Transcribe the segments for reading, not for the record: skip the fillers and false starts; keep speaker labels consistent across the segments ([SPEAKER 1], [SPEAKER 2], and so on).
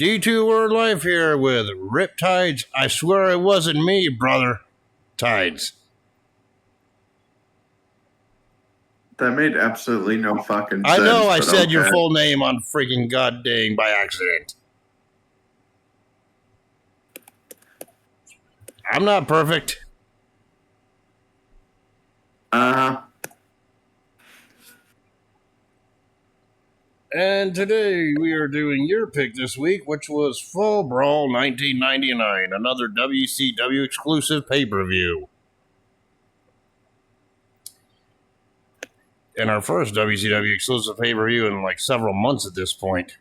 [SPEAKER 1] D2 Word Life here with Riptidz. I swear it wasn't me, brother. Tides.
[SPEAKER 2] That made absolutely no fucking sense.
[SPEAKER 1] I know I
[SPEAKER 2] but
[SPEAKER 1] said
[SPEAKER 2] okay.
[SPEAKER 1] your full name on freaking goddamn by accident. I'm not perfect. And today we are doing your pick this week, which was Fall Brawl 1999, another WCW exclusive pay-per-view. And our first WCW exclusive pay-per-view in like several months at this point.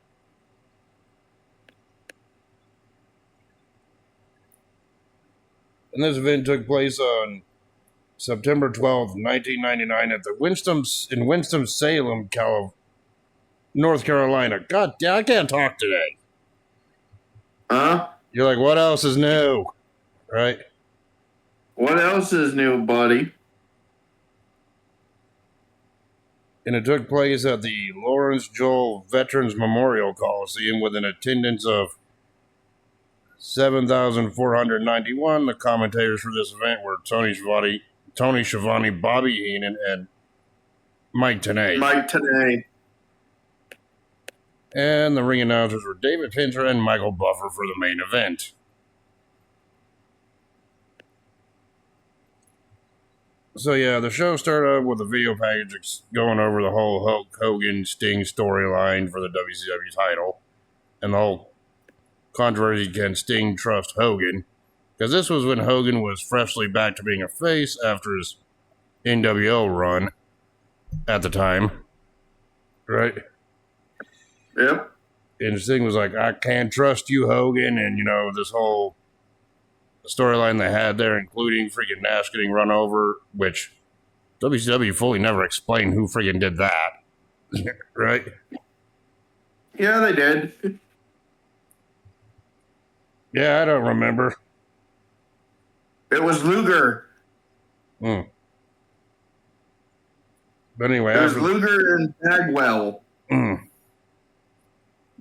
[SPEAKER 1] And this event took place on September 12th, 1999 at the Winston-Salem, North Carolina. God damn, I can't talk today. You're like, what else is new? Right?
[SPEAKER 2] What else is new, buddy?
[SPEAKER 1] And it took place at the Lawrence Joel Veterans Memorial Coliseum with an attendance of 7,491. The commentators for this event were Tony Schiavone, Bobby Heenan, and Mike Tenay. And the ring announcers were David Pinter and Michael Buffer for the main event. So yeah, the show started out with a video package going over the whole Hulk Hogan Sting storyline for the WCW title. And the whole controversy, can Sting trust Hogan? Because this was when Hogan was freshly back to being a face after his NWO run at the time. Right?
[SPEAKER 2] Yep.
[SPEAKER 1] And Sting was like, I can't trust you, Hogan. And, you know, this whole storyline they had there, including freaking Nash getting run over, which WCW fully never explained who freaking did that. Right?
[SPEAKER 2] Yeah, they did.
[SPEAKER 1] Yeah, I don't remember.
[SPEAKER 2] It was Luger.
[SPEAKER 1] But anyway.
[SPEAKER 2] It was Luger and Bagwell.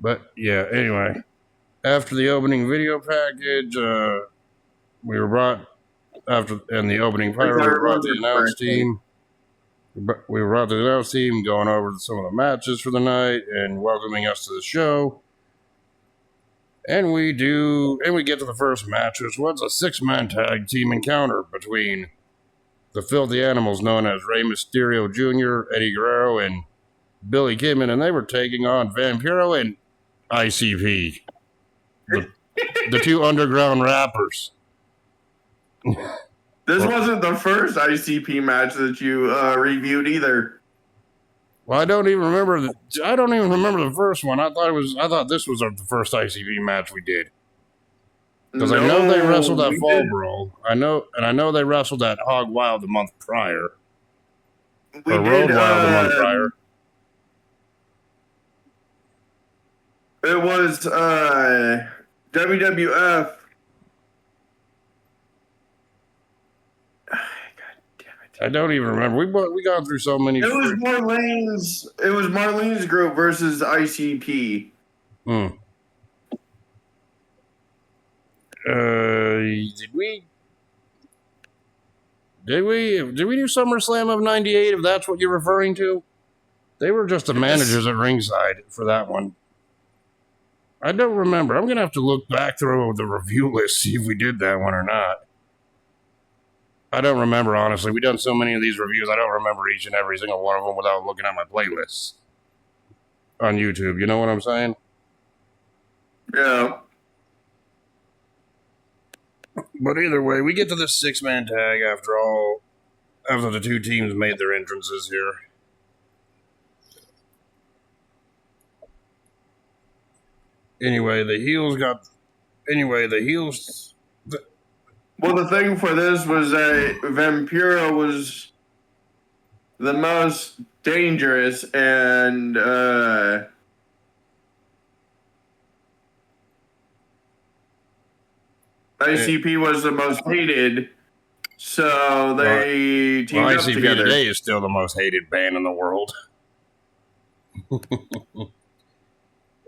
[SPEAKER 1] But yeah, anyway. After the opening video package, we were brought in the opening pyro, we brought the announce team. We brought the announce team going over some of the matches for the night and welcoming us to the show. And we get to the first match, which was a 6-man tag team encounter between the Filthy Animals known as Rey Mysterio Jr., Eddie Guerrero, and Billy Kidman, and they were taking on Vampiro and ICP, the two underground rappers.
[SPEAKER 2] This wasn't the first ICP match that you reviewed either.
[SPEAKER 1] Well, I don't even remember the first one. I thought this was the first ICP match we did. Because I know they wrestled at Fall Brawl. I know they wrestled at Hog Wild the month prior. Road Wild the month prior.
[SPEAKER 2] It was WWF.
[SPEAKER 1] I don't even remember. We got through so many.
[SPEAKER 2] It was Marlene's group versus ICP. Did we do SummerSlam of '98? If that's what you're referring to, they were just the managers at ringside for that one. I don't remember. I'm gonna have to look back through the review list, see if we did that one or not. I don't remember, honestly. We've done so many of these reviews, I don't remember each and every single one of them without looking at my playlists on YouTube. You know what I'm saying? Yeah.
[SPEAKER 1] But either way, we get to this 6-man tag after the two teams made their entrances here. Anyway, the heels.
[SPEAKER 2] Well, the thing for this was that Vampiro was the most dangerous, and ICP was the most hated. So they teamed up together.
[SPEAKER 1] ICP today is still the most hated band in the world,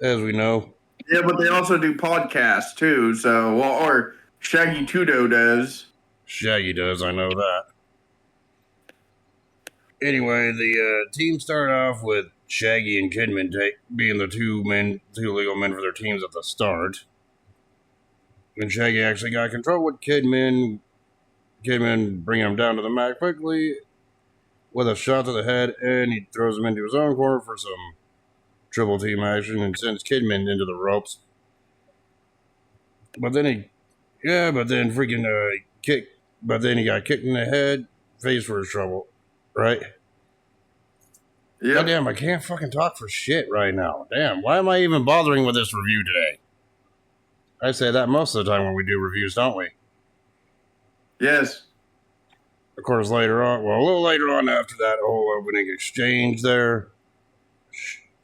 [SPEAKER 1] as we know.
[SPEAKER 3] Yeah, but they also do podcasts too. So, or Shaggy Tudo does.
[SPEAKER 1] Shaggy does, I know that. Anyway, the team started off with Shaggy and Kidman being the two legal men for their teams at the start. And Shaggy actually got control with Kidman. Kidman bringing him down to the mat quickly with a shot to the head, and he throws him into his own corner for some triple team action and sends Kidman into the ropes. But then he got kicked in the head, face for his trouble, right?
[SPEAKER 3] Yeah.
[SPEAKER 1] God damn, I can't fucking talk for shit right now. Damn, why am I even bothering with this review today? I say that most of the time when we do reviews, don't we?
[SPEAKER 3] Yes.
[SPEAKER 1] Of course, a little later on after that whole opening exchange there,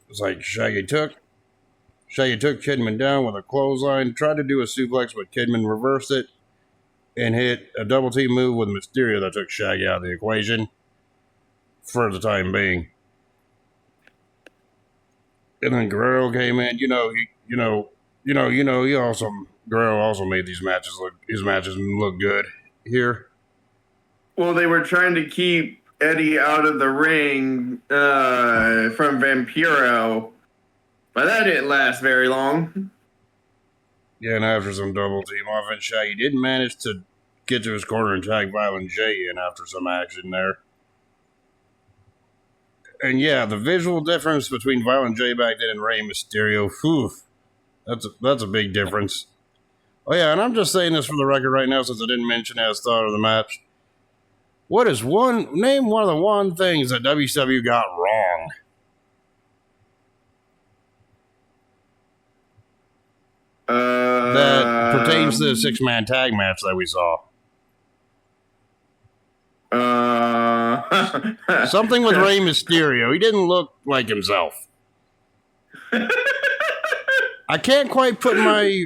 [SPEAKER 1] it's like Shaggy took Kidman down with a clothesline, tried to do a suplex, but Kidman reversed it and hit a double team move with Mysterio that took Shaggy out of the equation for the time being. And then Guerrero came in. Guerrero also made his matches look good here.
[SPEAKER 3] Well, they were trying to keep Eddie out of the ring from Vampiro, but that didn't last very long.
[SPEAKER 1] Yeah, and after some double team offense, Shaggy did manage to get to his corner and tag Violent J in after some action there. And yeah, the visual difference between Violent J back then and Rey Mysterio, that's a big difference. Oh yeah, and I'm just saying this for the record right now since I didn't mention it as thought of the match. Name one of the one things that WCW got wrong? That pertains to the 6-man tag match that we saw. Something with Rey Mysterio. He didn't look like himself. I can't quite put my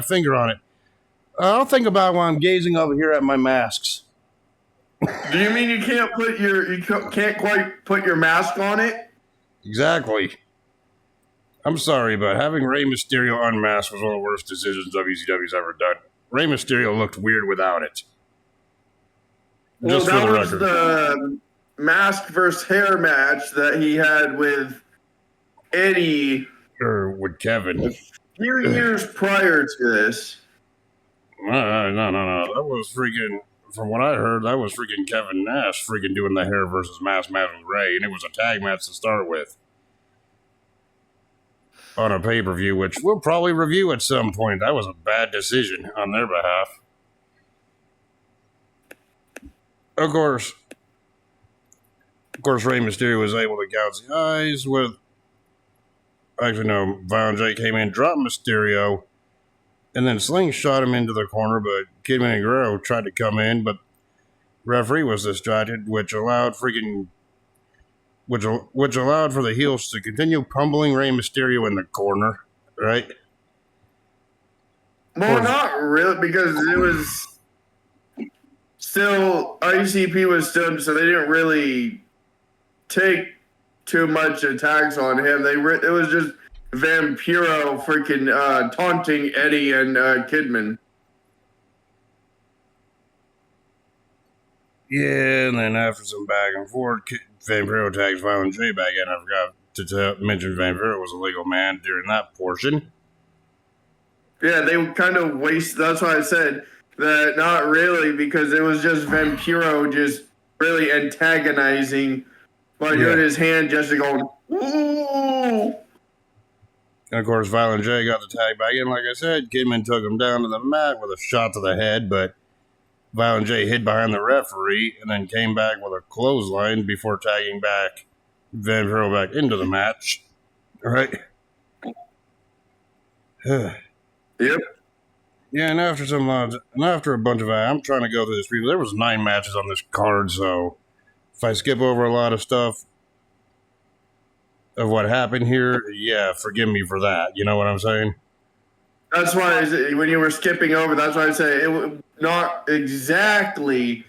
[SPEAKER 1] finger on it. I'll think about it while I'm gazing over here at my masks.
[SPEAKER 3] Do you mean you can't quite put your mask on it?
[SPEAKER 1] Exactly. I'm sorry, but having Rey Mysterio unmasked was one of the worst decisions WCW's ever done. Rey Mysterio looked weird without it.
[SPEAKER 3] Well, that was the mask versus hair match that he had with Eddie.
[SPEAKER 1] Or with Kevin.
[SPEAKER 3] A few years prior to this.
[SPEAKER 1] No. That was freaking, from what I heard, that was freaking Kevin Nash freaking doing the hair versus mask match with Ray, and it was a tag match to start with. On a pay-per-view, which we'll probably review at some point. That was a bad decision on their behalf. Of course, Rey Mysterio was able to gouge the eyes with... Actually, no, Violent J came in, dropped Mysterio, and then slingshot him into the corner, but Kidman and Guerrero tried to come in, but referee was distracted, which allowed for the heels to continue pummeling Rey Mysterio in the corner, right?
[SPEAKER 3] Well, not really, because it was still, ICP was still, so they didn't really take too much attacks on him. It was just Vampiro freaking taunting Eddie and Kidman.
[SPEAKER 1] Yeah, and then after some back and forth, Vampiro tags Violent J back in. I forgot to mention Vampiro was a legal man during that portion.
[SPEAKER 3] Yeah, they kind of waste. That's why I said that not really, because it was just Vampiro just really antagonizing by doing his hand gesture going, ooh.
[SPEAKER 1] And of course, Violent J got the tag back in. Like I said, Kidman took him down to the mat with a shot to the head, but Violent J hid behind the referee and then came back with a clothesline before tagging back Vampiro back into the match. All right.
[SPEAKER 3] Yep.
[SPEAKER 1] Yeah, and after a bunch of, I'm trying to go through this preview. There was 9 matches on this card, so if I skip over a lot of stuff of what happened here, yeah, forgive me for that. You know what I'm saying?
[SPEAKER 3] That's why when you were skipping over, that's why I say it not exactly,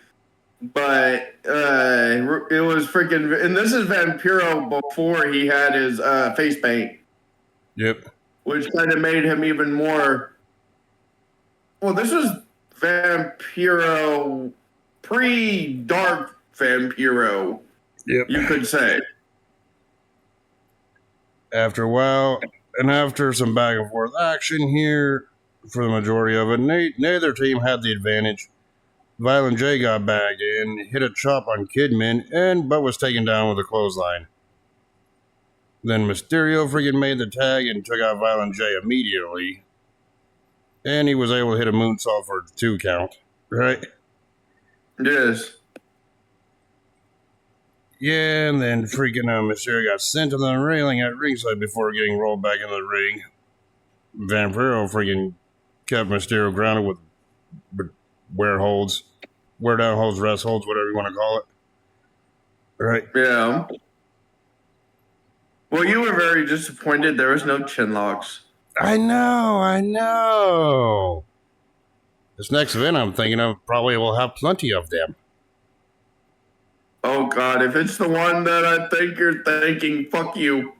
[SPEAKER 3] but it was freaking. And this is Vampiro before he had his face paint.
[SPEAKER 1] Yep.
[SPEAKER 3] Which kind of made him even more. Well, this was Vampiro, pre-Dark Vampiro,
[SPEAKER 1] Yep.
[SPEAKER 3] you could say.
[SPEAKER 1] After a while, and after some back and forth action here, for the majority of it, neither team had the advantage. Violent J got back in, hit a chop on Kidman, but was taken down with a clothesline. Then Mysterio freaking made the tag and took out Violent J immediately. And he was able to hit a moonsault for a 2 count, right?
[SPEAKER 3] Yes.
[SPEAKER 1] Yeah, and then freaking Mysterio got sent to the railing at ringside before getting rolled back into the ring. Vampiro freaking kept Mysterio grounded with wear down holds, rest holds, whatever you want to call it. Right?
[SPEAKER 3] Yeah. Well, you were very disappointed there was no chin locks.
[SPEAKER 1] I know. This next event I'm thinking of probably will have plenty of them.
[SPEAKER 3] Oh, God. If it's the one that I think you're thinking, fuck you.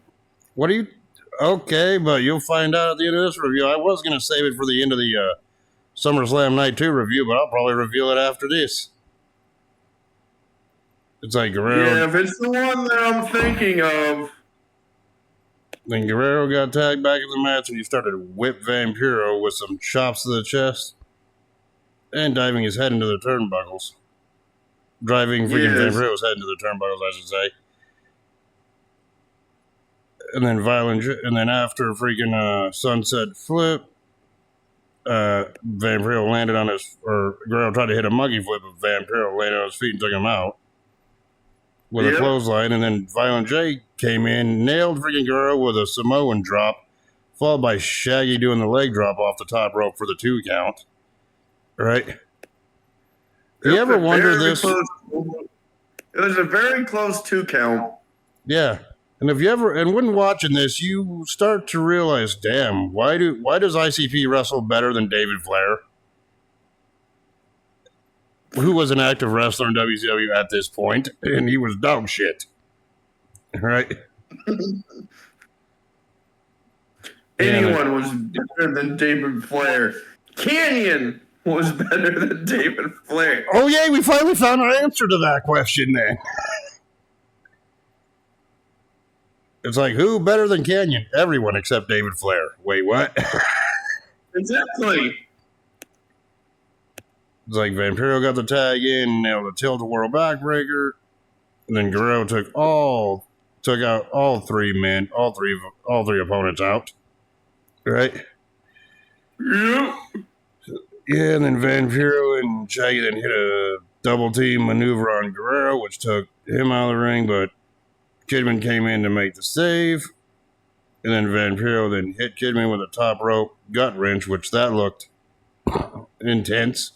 [SPEAKER 1] What do you... Okay, but you'll find out at the end of this review. I was going to save it for the end of the SummerSlam Night 2 review, but I'll probably reveal it after this. It's like Guerrero...
[SPEAKER 3] Yeah, if it's the one that I'm thinking of...
[SPEAKER 1] Then Guerrero got tagged back in the match and he started to whip Vampiro with some chops to the chest and diving his head into the turnbuckles. Driving freaking Vampiro's head into the turnbuckles, I should say. And then after freaking sunset flip, Vampiro landed on Guerrero tried to hit a monkey flip, but Vampiro landed on his feet and took him out with a clothesline, and then Violent J came in, nailed freaking Guerrero with a Samoan drop, followed by Shaggy doing the leg drop off the top rope for the 2 count. Right? Do you ever wonder this?
[SPEAKER 3] It was a very close 2 count.
[SPEAKER 1] Yeah. And when watching this, you start to realize, damn, why does ICP wrestle better than David Flair? Who was an active wrestler in WCW at this point, and he was dog shit. Right?
[SPEAKER 3] Anyone was better than David Flair. Canyon was better than David Flair.
[SPEAKER 1] Oh, yeah, we finally found an answer to that question then. It's like, who better than Canyon? Everyone except David Flair. Wait, what?
[SPEAKER 3] Exactly.
[SPEAKER 1] It's like Vampiro got the tag in, nailed a tilt-a-whirl backbreaker, and then Guerrero took out all 3 opponents out. Right?
[SPEAKER 3] Yep.
[SPEAKER 1] Yeah, and then Vampiro and Shaggy then hit a double team maneuver on Guerrero, which took him out of the ring, but Kidman came in to make the save. And then Vampiro then hit Kidman with a top rope gut wrench, which that looked intense.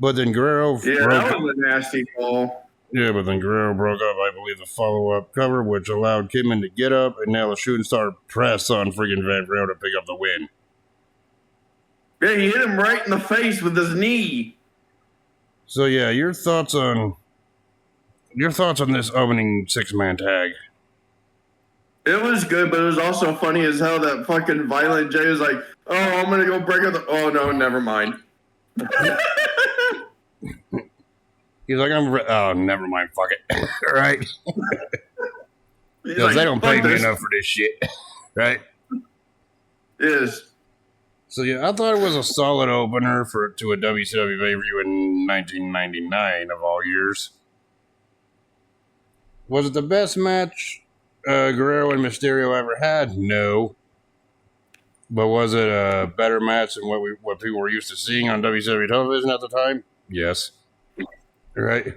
[SPEAKER 1] But then Guerrero
[SPEAKER 3] that was a nasty fall.
[SPEAKER 1] Yeah, but then Guerrero broke up, I believe, the follow-up cover, which allowed Kidman to get up and nail a shooting star press on freaking Vampiro to pick up the win.
[SPEAKER 3] Yeah, he hit him right in the face with his knee.
[SPEAKER 1] So yeah, your thoughts on this opening 6-man tag?
[SPEAKER 3] It was good, but it was also funny as hell that fucking Violent J was like, "Oh, I'm gonna go break up the." Oh no, never mind.
[SPEAKER 1] He's like, oh, never mind, fuck it. Right? Because
[SPEAKER 3] like,
[SPEAKER 1] they don't pay me enough for this shit. Right?
[SPEAKER 3] Yes.
[SPEAKER 1] So yeah, I thought it was a solid opener to a WCW pay-per-view in 1999 of all years. Was it the best match Guerrero and Mysterio ever had? No. But was it a better match than what people were used to seeing on WCW television at the time? Yes. Right?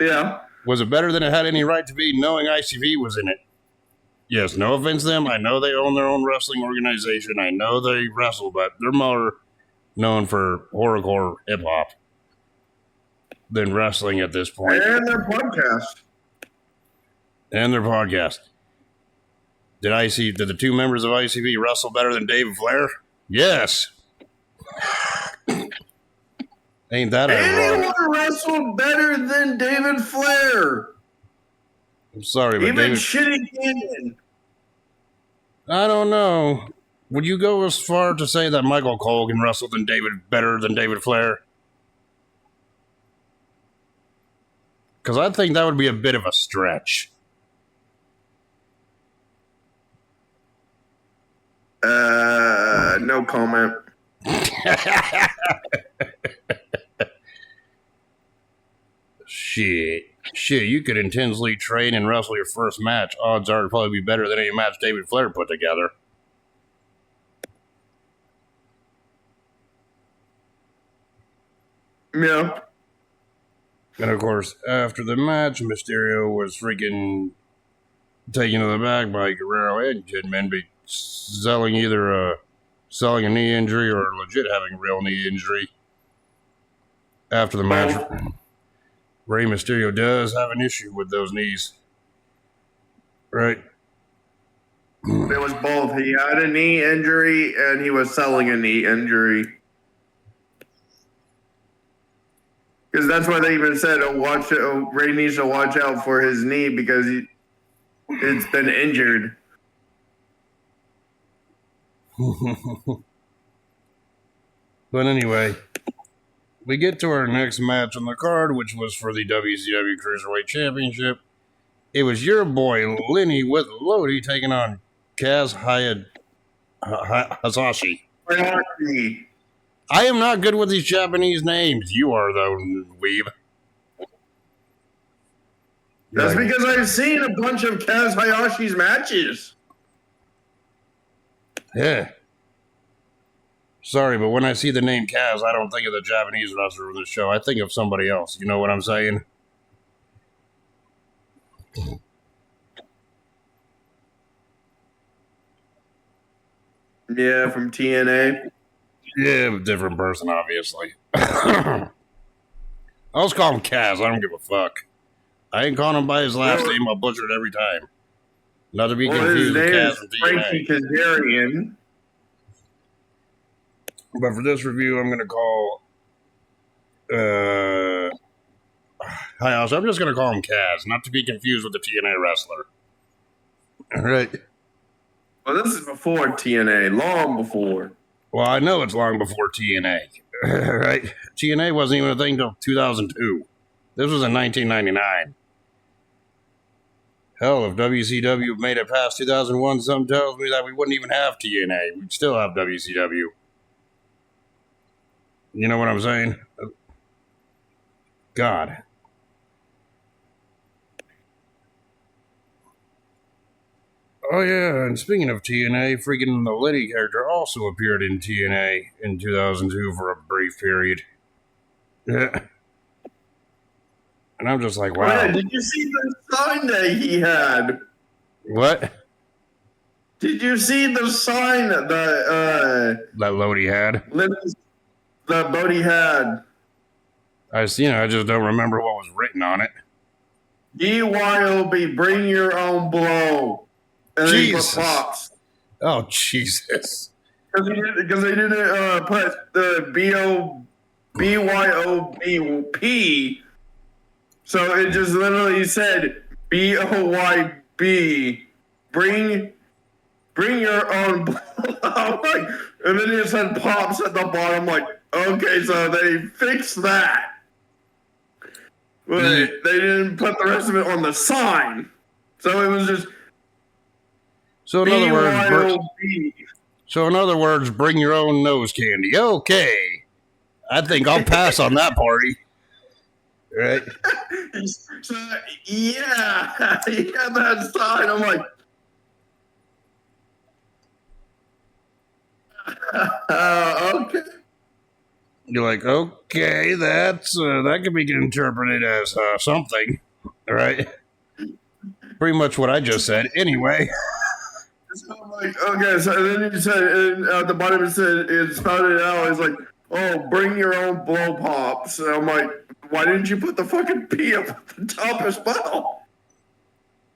[SPEAKER 3] Yeah.
[SPEAKER 1] Was it better than it had any right to be, knowing ICV was in it? Yes, no offense to them. I know they own their own wrestling organization. I know they wrestle, but they're more known for horrorcore hip-hop than wrestling at this point.
[SPEAKER 3] And their podcast.
[SPEAKER 1] Did the 2 members of ICV wrestle better than David Flair? Yes. Ain't that ironic?
[SPEAKER 3] Anyone wrestled better than David Flair?
[SPEAKER 1] I'm sorry, but
[SPEAKER 3] Even
[SPEAKER 1] David,
[SPEAKER 3] Shitty Canyon.
[SPEAKER 1] I don't know. Would you go as far to say that Michael Cole can wrestle better than David Flair? Because I think that would be a bit of a stretch.
[SPEAKER 3] No comment.
[SPEAKER 1] Shit, you could intensely train and wrestle your first match. Odds are it'd probably be better than any match David Flair put together.
[SPEAKER 3] Yeah.
[SPEAKER 1] And of course, after the match, Mysterio was freaking taken to the back by Guerrero and Kidman, selling either selling a knee injury or legit having a real knee injury. After the match, Rey Mysterio does have an issue with those knees. Right?
[SPEAKER 3] It was both. He had a knee injury and he was selling a knee injury. Because that's why they even said, Ray needs to watch out for his knee because it's been injured.
[SPEAKER 1] But anyway, we get to our next match on the card, which was for the WCW Cruiserweight Championship. It was your boy Lenny with Lodi taking on Kaz Hayashi. I am not good with these Japanese names. You are, though, weeb.
[SPEAKER 3] That's because I've seen a bunch of Kaz Hayashi's matches.
[SPEAKER 1] Yeah. Sorry, but when I see the name Kaz, I don't think of the Japanese wrestler of the show. I think of somebody else. You know what I'm saying?
[SPEAKER 3] Yeah, from TNA.
[SPEAKER 1] Yeah, different person, obviously. I'll just call him Kaz. I don't give a fuck. I ain't calling him by his last name. I'll butcher it every time. Not to be confused with Kaz from
[SPEAKER 3] Frankie
[SPEAKER 1] TNA.
[SPEAKER 3] Kazarian.
[SPEAKER 1] But for this review, I'm going to call... Hayashi. I'm just going to call him Kaz, not to be confused with the TNA wrestler. All right.
[SPEAKER 3] Well, this is before TNA, long before.
[SPEAKER 1] Well, I know it's long before TNA, right? TNA wasn't even a thing until 2002. This was in 1999. Hell, if WCW made it past 2001, some tells me that we wouldn't even have TNA. We'd still have WCW. You know what I'm saying? God. Oh yeah, and speaking of TNA, freaking the Liddy character also appeared in TNA in 2002 for a brief period. Yeah. And I'm just like, wow.
[SPEAKER 3] Oh, yeah, did you see the sign that he had?
[SPEAKER 1] What?
[SPEAKER 3] Did you see the sign that
[SPEAKER 1] Lodi had?
[SPEAKER 3] That Bodie had?
[SPEAKER 1] I just don't remember what was written on it.
[SPEAKER 3] BYOB, bring your own blow. And then he put
[SPEAKER 1] Jesus.
[SPEAKER 3] pops.
[SPEAKER 1] Oh, Jesus.
[SPEAKER 3] Because they didn't put the BYOB. So it just literally said BOYB. Bring your own blow. And then it said pops at the bottom. Like, okay, so they fixed that. But they didn't put the rest of it on the sign. So it was just...
[SPEAKER 1] So in other words, bring your own nose candy. Okay. I think I'll pass on that party. Right?
[SPEAKER 3] So, yeah. He had that sign. I'm like... okay.
[SPEAKER 1] You're like, okay, that could be interpreted as something. Right? Pretty much what I just said. Anyway...
[SPEAKER 3] So I'm like, okay, so then you said, and at the bottom it spouted out, it's like, oh, bring your own blow pops. And I'm like, why didn't you put the fucking P up at the top as well?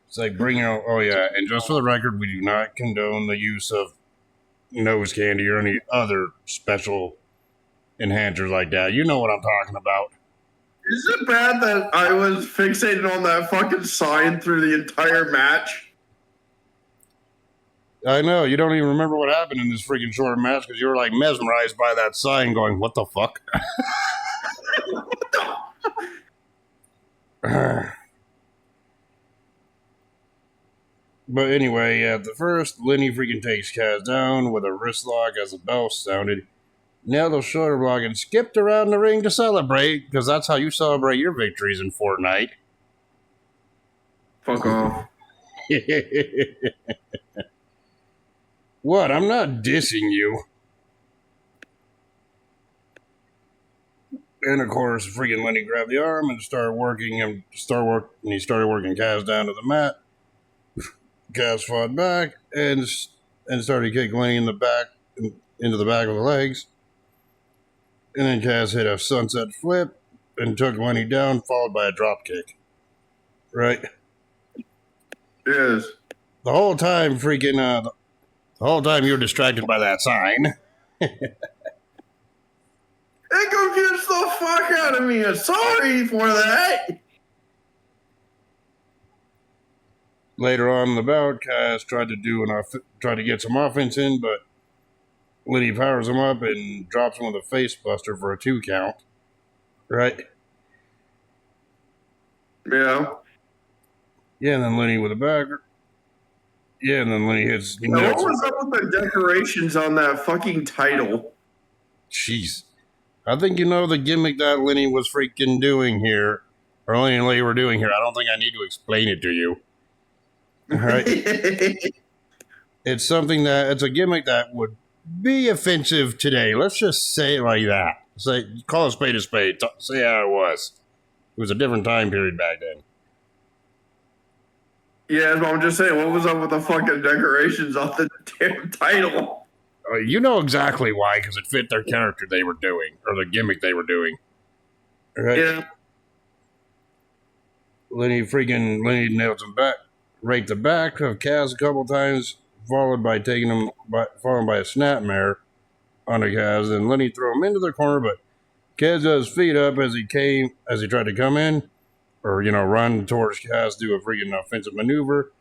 [SPEAKER 1] It's like, bring your own, oh yeah, and just for the record, we do not condone the use of nose candy or any other special enhancers like that. You know what I'm talking about.
[SPEAKER 3] Is it bad that I was fixated on that fucking sign through the entire match?
[SPEAKER 1] I know, you don't even remember what happened in this freaking short match because you were like mesmerized by that sign going, what the fuck? But anyway, at the first, Lenny freaking takes Kaz down with a wrist lock as the bell sounded. Nailed the shoulder block and skipped around the ring to celebrate, because that's how you celebrate your victories in Fortnite.
[SPEAKER 3] Fuck off.
[SPEAKER 1] What? I'm not dissing you. And of course, freaking Lenny grabbed the arm and started working and he started working Kaz down to the mat. Kaz fought back and started kicking Lenny in the back into the back of the legs. And then Kaz hit a sunset flip and took Lenny down, followed by a drop kick. Right?
[SPEAKER 3] Yes.
[SPEAKER 1] The whole time you were distracted by that sign.
[SPEAKER 3] It confused the fuck out of me. I'm sorry for that.
[SPEAKER 1] Later on in the bout, Kaz tried to get some offense in, but Lenny powers him up and drops him with a face buster for a 2 count. Right?
[SPEAKER 3] Yeah.
[SPEAKER 1] Yeah, and then Lenny with a bagger. Yeah, and then Lenny hits...
[SPEAKER 3] Now, what was up with the decorations on that fucking title?
[SPEAKER 1] Jeez. I think you know the gimmick that Lenny was freaking doing here. Or Lenny and Lenny were doing here. I don't think I need to explain it to you. All right? It's a gimmick that would be offensive today. Let's just say it like that. Call a spade a spade. Say how it was. It was a different time period back then.
[SPEAKER 3] Yeah, but I'm just saying, what was up with the fucking decorations on the damn title?
[SPEAKER 1] You know exactly why, because it fit their character they were doing, or the gimmick they were doing. Right?
[SPEAKER 3] Yeah.
[SPEAKER 1] Lenny nails him back, right the back of Kaz a couple times, followed by a snapmare on the Kaz, and Lenny threw him into the corner, but Kaz got his feet up as he tried to come in, or, run towards Kaz, do a freaking offensive maneuver.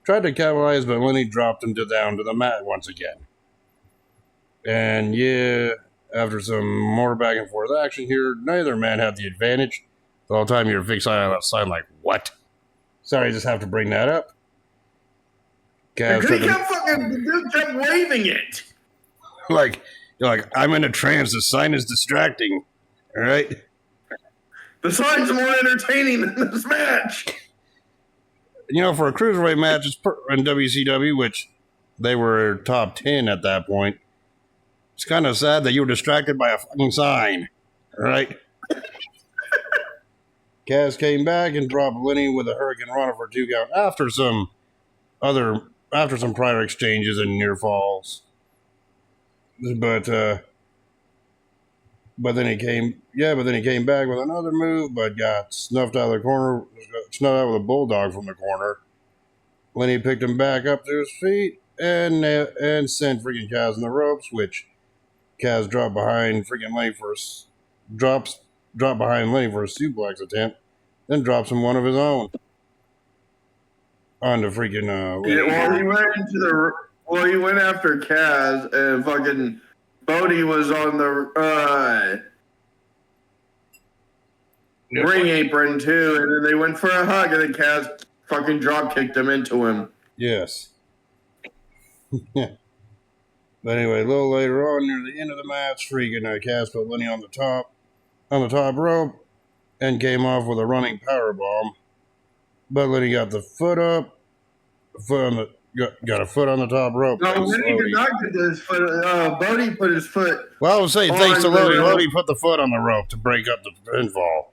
[SPEAKER 1] Tried to capitalize, but Lenny dropped him down to the mat once again. And yeah, after some more back and forth action here, neither man had the advantage. The whole time you were fixated on that sign like, what? Sorry, I just have to bring that up.
[SPEAKER 3] Because he kept waving it.
[SPEAKER 1] Like, I'm in a trance. The sign is distracting. All right?
[SPEAKER 3] The sign's more entertaining than this match.
[SPEAKER 1] For a cruiserweight match in WCW, which they were top 10 at that point, it's kind of sad that you were distracted by a fucking sign. All right? Kaz came back and dropped Lenny with a Hurricane Rana for 2 count after some prior exchanges and near falls. But then he came back with another move, but got snuffed out with a bulldog from the corner. Lenny picked him back up to his feet and sent freaking Kaz in the ropes, which Kaz dropped behind Lenny for a suplex attempt, then drops him one of his own onto freaking.
[SPEAKER 3] He went after Kaz, and fucking Bodie was on the ring apron too, and then they went for a hug, and then Kaz fucking drop kicked him into him.
[SPEAKER 1] Yes. But anyway, a little later on, near the end of the match, freaking Kaz put Lenny on the top rope, and came off with a running powerbomb. But Lenny got the foot up, got a foot on the top rope.
[SPEAKER 3] No, Lenny did not get his foot. Bodie put his foot.
[SPEAKER 1] Well, I would say thanks to Lodi. Lodi put the foot on the rope to break up the pinfall.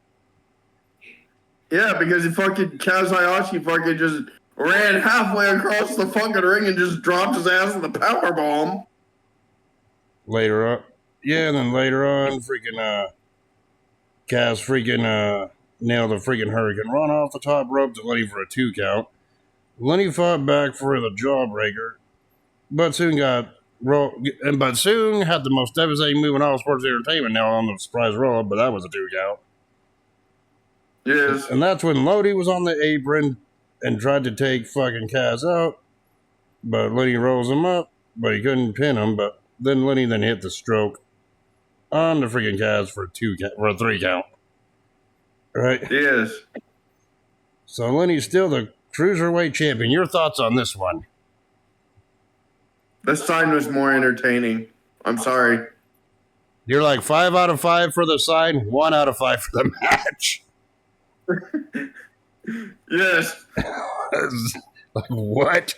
[SPEAKER 3] Yeah, because Kaz Hayashi fucking just ran halfway across the fucking ring and just dropped his ass in the powerbomb.
[SPEAKER 1] Later on, freaking Kaz freaking nailed a freaking Hurricane Run off the top rope to Lenny for a 2 count. Lenny fought back for the jawbreaker, but soon had the most devastating move in all sports entertainment now on the surprise roll-up, but that was a 2 count.
[SPEAKER 3] Yes.
[SPEAKER 1] And that's when Lodi was on the apron and tried to take fucking Kaz out. But Lenny rolls him up, but he couldn't pin him. But then Lenny then hit the stroke on the freaking Kaz for a 3 count. Right?
[SPEAKER 3] Yes.
[SPEAKER 1] So Lenny's still the Cruiserweight champion. Your thoughts on this one?
[SPEAKER 3] This sign was more entertaining. I'm sorry.
[SPEAKER 1] You're like 5 out of 5 for the sign, 1 out of 5 for the match.
[SPEAKER 3] Yes.
[SPEAKER 1] Like, what?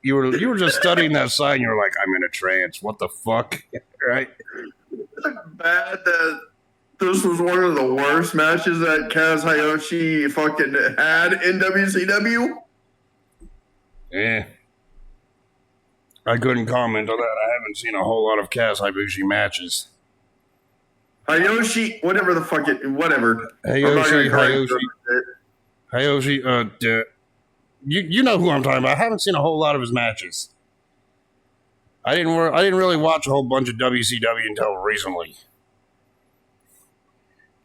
[SPEAKER 1] You were just studying that sign. You're like, I'm in a trance. What the fuck? Right?
[SPEAKER 3] Bad that this was one of the worst matches that Kaz Hayashi fucking had in WCW.
[SPEAKER 1] Yeah. I couldn't comment on that. I haven't seen a whole lot of Kaz Hayashi matches.
[SPEAKER 3] Hayashi, whatever the fuck it, whatever.
[SPEAKER 1] Hayashi. You know who I'm talking about. I haven't seen a whole lot of his matches. I didn't really watch a whole bunch of WCW until recently.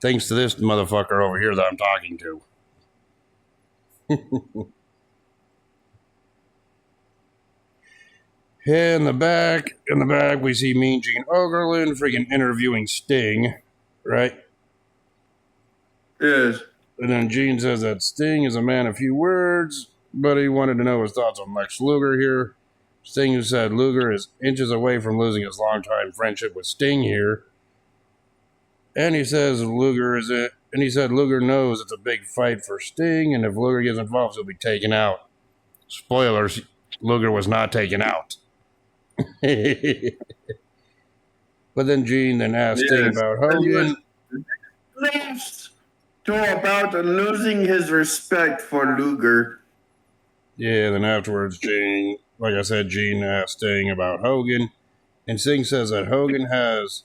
[SPEAKER 1] Thanks to this motherfucker over here that I'm talking to. In the back, we see Mean Gene Okerlund freaking interviewing Sting, right?
[SPEAKER 3] Yes.
[SPEAKER 1] And then Gene says that Sting is a man of few words, but he wanted to know his thoughts on Lex Luger here. Sting said Luger is inches away from losing his longtime friendship with Sting here. And he says Luger knows it's a big fight for Sting, and if Luger gets involved, he'll be taken out. Spoilers, Luger was not taken out. But then Gene then asked Sting about Hogan.
[SPEAKER 3] Close to about losing his respect for Luger.
[SPEAKER 1] Yeah, then afterwards, Gene asked Sting about Hogan. And Sting says that Hogan has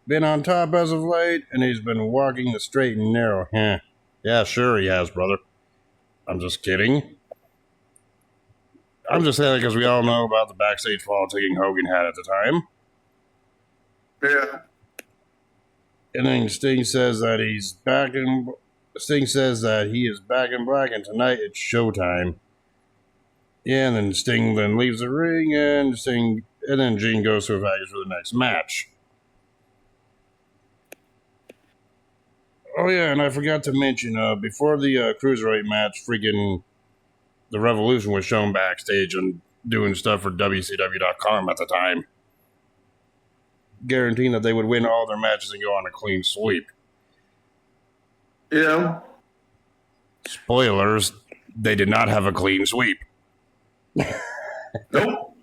[SPEAKER 1] been on top as of late, and he's been walking the straight and narrow. Yeah, sure he has, brother. I'm just kidding. I'm just saying because we all know about the backstage politicking Hogan had at the time.
[SPEAKER 3] Yeah.
[SPEAKER 1] And then Sting says that he is back in black, and tonight it's showtime. Yeah, and then Sting then leaves the ring, and then Gene goes to a package for the next match. Oh yeah, and I forgot to mention, before the Cruiserweight match, freaking the Revolution was shown backstage and doing stuff for WCW.com at the time, guaranteeing that they would win all their matches and go on a clean sweep.
[SPEAKER 3] Yeah.
[SPEAKER 1] Spoilers, they did not have a clean sweep.
[SPEAKER 3] Nope.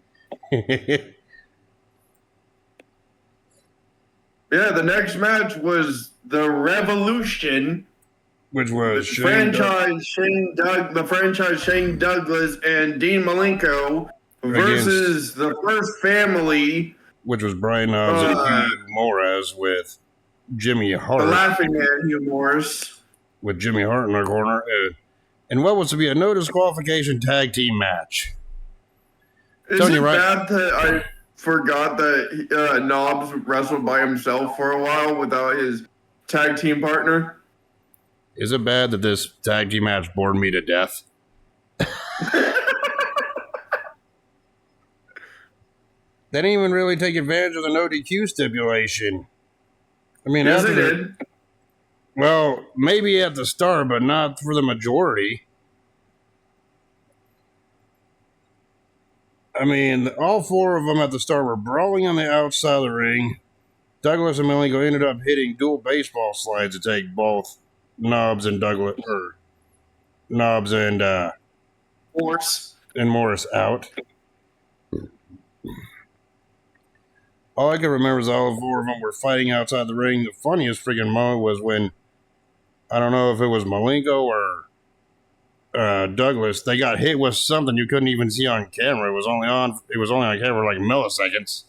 [SPEAKER 3] Yeah, the next match was the Revolution,
[SPEAKER 1] Which was
[SPEAKER 3] the franchise Shane Douglas and Dean Malenko versus the First Family,
[SPEAKER 1] which was Brian Knobs and Hugh Morris with Jimmy Hart.
[SPEAKER 3] The Laughing Man, Hugh Morris.
[SPEAKER 1] With Jimmy Hart in the corner. And what was to be a no disqualification tag team match.
[SPEAKER 3] Is it bad that I forgot that Knobs wrestled by himself for a while without his tag team partner?
[SPEAKER 1] Is it bad that this tag team match bored me to death? They didn't even really take advantage of the no DQ stipulation. I mean,
[SPEAKER 3] yes, they did.
[SPEAKER 1] Well, maybe at the start, but not for the majority. I mean, all 4 of them at the start were brawling on the outside of the ring. Douglas and Malenko ended up hitting dual baseball slides to take both Knobs and Morris out. All I can remember is all 4 of them were fighting outside the ring. The funniest freaking moment was when, I don't know if it was Malenko or Douglas, they got hit with something you couldn't even see on camera. It was only on camera like milliseconds.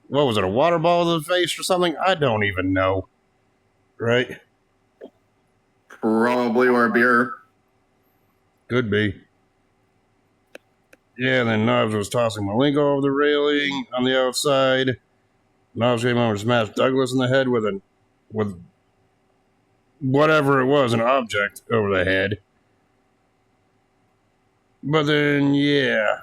[SPEAKER 1] What was it, a water ball to the face or something? I don't even know. Right?
[SPEAKER 3] Probably, or a beer.
[SPEAKER 1] Could be. Yeah, and then Knobs was tossing Malenko over the railing on the outside. Knobs came over and smashed Douglas in the head with whatever it was, an object over the head. But then, yeah,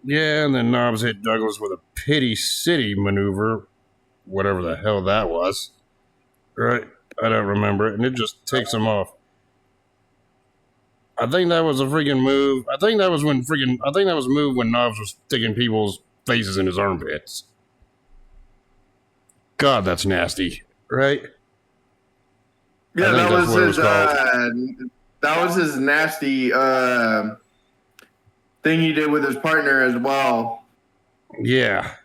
[SPEAKER 1] and then Knobs hit Douglas with a Pity City maneuver, whatever the hell that was. Right? I don't remember it, and it just takes him off. I think that was a freaking move. I think that was a move when Knobs was sticking people's faces in his armpits. God, that's nasty, right?
[SPEAKER 3] Yeah, that was his nasty thing he did with his partner as well.
[SPEAKER 1] Yeah.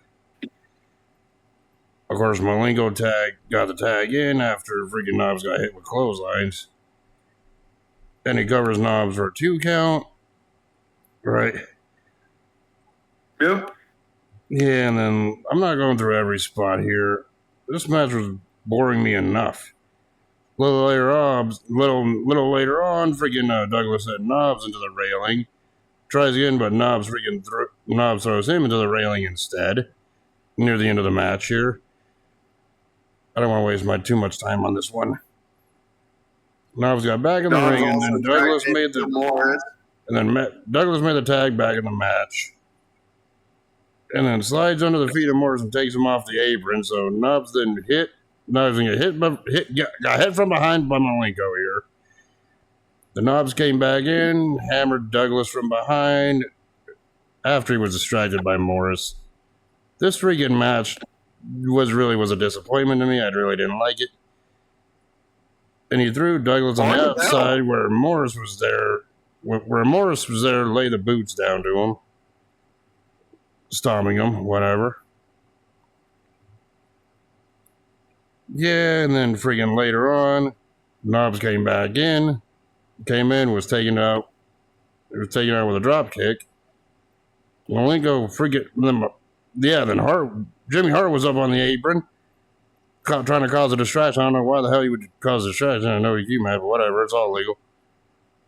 [SPEAKER 1] Of course, Malenko got the tag in after freaking Knobs got hit with clotheslines. Then he covers Knobs for a 2 count. Right?
[SPEAKER 3] Yep.
[SPEAKER 1] Yeah, and then I'm not going through every spot here. This match was boring me enough. Little later on, freaking Douglas hit Knobs into the railing. Tries again, but Knobs throws him into the railing instead. Near the end of the match here. I don't want to waste too much time on this one. Knobs got back in the ring, and then Douglas made the tag back in the match. And then slides under the feet of Morris and takes him off the apron. So Knobs got hit from behind by Malenko here. The Knobs came back in, hammered Douglas from behind after he was distracted by Morris. This freaking match was a disappointment to me. I really didn't like it. And he threw Douglas on the outside where Morris was there. Lay the boots down to him. Stomping him, whatever. Yeah, and then freaking later on, Knobs came in, was taken out with a drop kick. Malenko then Jimmy Hart was up on the apron, trying to cause a distraction. I don't know why the hell he would cause a distraction. I know DQ match, but whatever, it's all legal.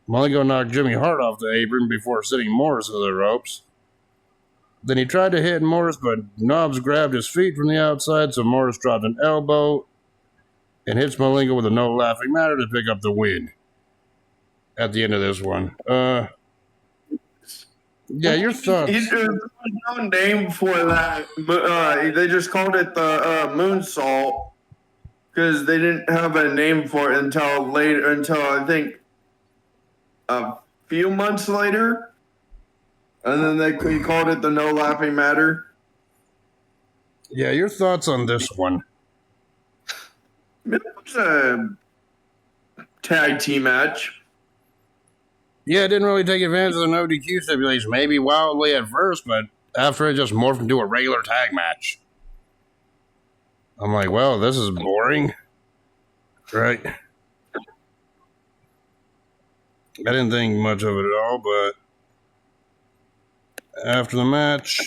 [SPEAKER 1] Malenko knocked Jimmy Hart off the apron before sitting Morris to the ropes. Then he tried to hit Morris, but Knobs grabbed his feet from the outside, so Morris dropped an elbow and hits Malenko with a no laughing matter to pick up the win at the end of this one. Yeah, your thoughts.
[SPEAKER 3] There's no name for that. They just called it the moonsault because they didn't have a name for it until I think a few months later. And then he called it the no laughing matter.
[SPEAKER 1] Yeah, your thoughts on this one?
[SPEAKER 3] It was a tag team match.
[SPEAKER 1] Yeah, it didn't really take advantage of the no DQ stipulation. Maybe wildly at first, but after it just morphed into a regular tag match. I'm like, well, this is boring. Right? I didn't think much of it at all, but after the match,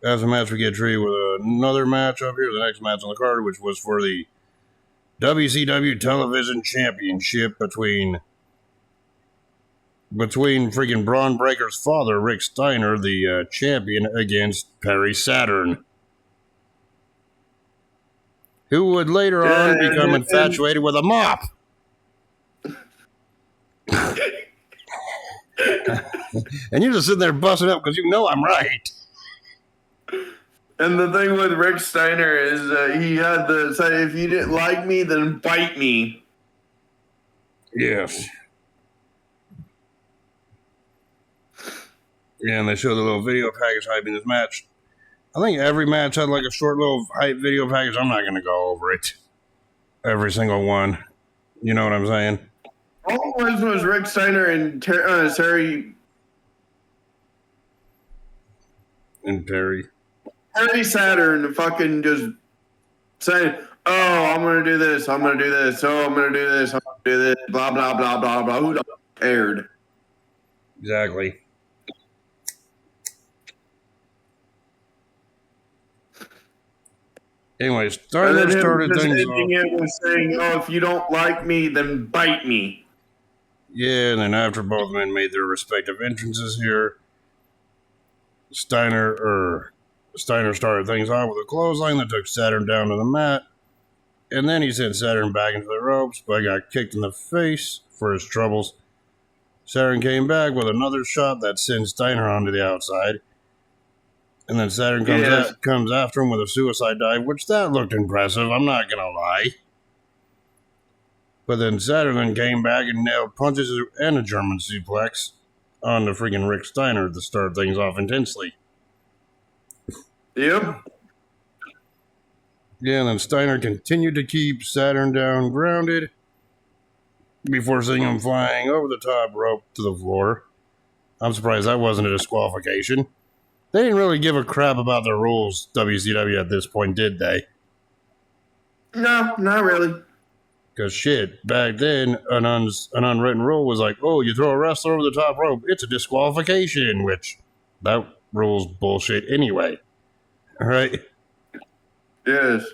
[SPEAKER 1] we get treated with another match up here, the next match on the card, which was for the WCW Television Championship between freaking Braun Breaker's father, Rick Steiner, the champion, against Perry Saturn, who would later on become infatuated with a mop. And you're just sitting there busting up because you know I'm right.
[SPEAKER 3] And the thing with Rick Steiner is he had the say, if you didn't like me, then bite me.
[SPEAKER 1] Yes. Yeah, and they showed the little video package hyping this match. I think every match had like a short little hype video package. I'm not going to go over it. Every single one. You know what I'm saying?
[SPEAKER 3] All it was Rick Steiner and Terry.
[SPEAKER 1] And Perry
[SPEAKER 3] Saturn fucking just saying, oh, I'm going to do this. I'm going to do this. Oh, I'm going to do this. I'm going to do this. Blah, blah, blah, blah, blah. Who cared?
[SPEAKER 1] Exactly. Anyway, Steiner started things off.
[SPEAKER 3] It was saying, oh, if you don't like me, then bite me.
[SPEAKER 1] Yeah, and then after both men made their respective entrances here, Steiner started things off with a clothesline that took Saturn down to the mat. And then he sent Saturn back into the ropes, but got kicked in the face for his troubles. Saturn came back with another shot that sent Steiner onto the outside. And then Saturn comes after him with a suicide dive, which that looked impressive, I'm not going to lie. But then Saturn then came back and nailed punches and a German suplex on the freaking Rick Steiner to start things off intensely.
[SPEAKER 3] Yep.
[SPEAKER 1] Yeah, and then Steiner continued to keep Saturn down grounded before seeing him flying over the top rope to the floor. I'm surprised that wasn't a disqualification. They didn't really give a crap about the rules, WCW, at this point, did they?
[SPEAKER 3] No, not really.
[SPEAKER 1] Because shit, back then, an unwritten rule was like, oh, you throw a wrestler over the top rope, it's a disqualification, which that rule's bullshit anyway. All right?
[SPEAKER 3] Yes.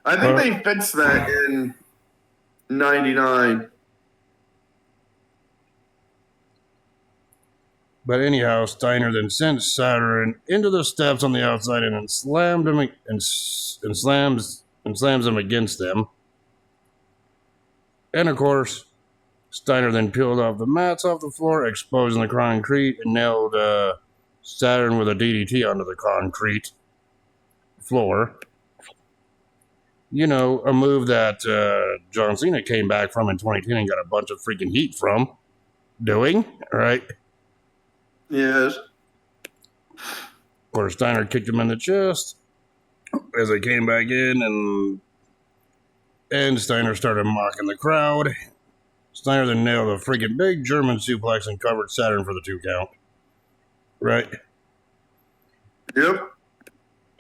[SPEAKER 3] I think they fixed that in 99.
[SPEAKER 1] But anyhow, Steiner then sent Saturn into the steps on the outside and then slammed him and slams him against them. And of course, Steiner then peeled off the mats off the floor, exposing the concrete, and nailed Saturn with a DDT onto the concrete floor. You know, a move that John Cena came back from in 2010 and got a bunch of freaking heat from doing, right?
[SPEAKER 3] Yes.
[SPEAKER 1] Of course, Steiner kicked him in the chest as they came back in, and Steiner started mocking the crowd. Steiner then nailed a freaking big German suplex and covered Saturn for the 2 count. Right?
[SPEAKER 3] Yep.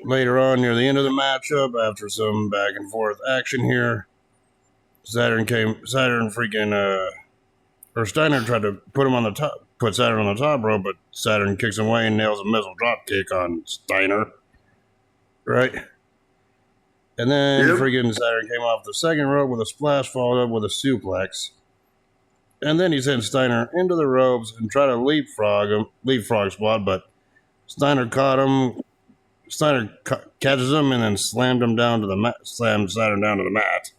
[SPEAKER 1] Later on, near the end of the matchup, after some back and forth action here, Steiner tried to put Saturn on the top rope, but Saturn kicks him away and nails a missile drop kick on Steiner. Right? And then freaking Saturn came off the second rope with a splash, followed up with a suplex. And then he sent Steiner into the ropes and tried to leapfrog spot, but Steiner caught him. Steiner catches him and then slammed Saturn down to the mat.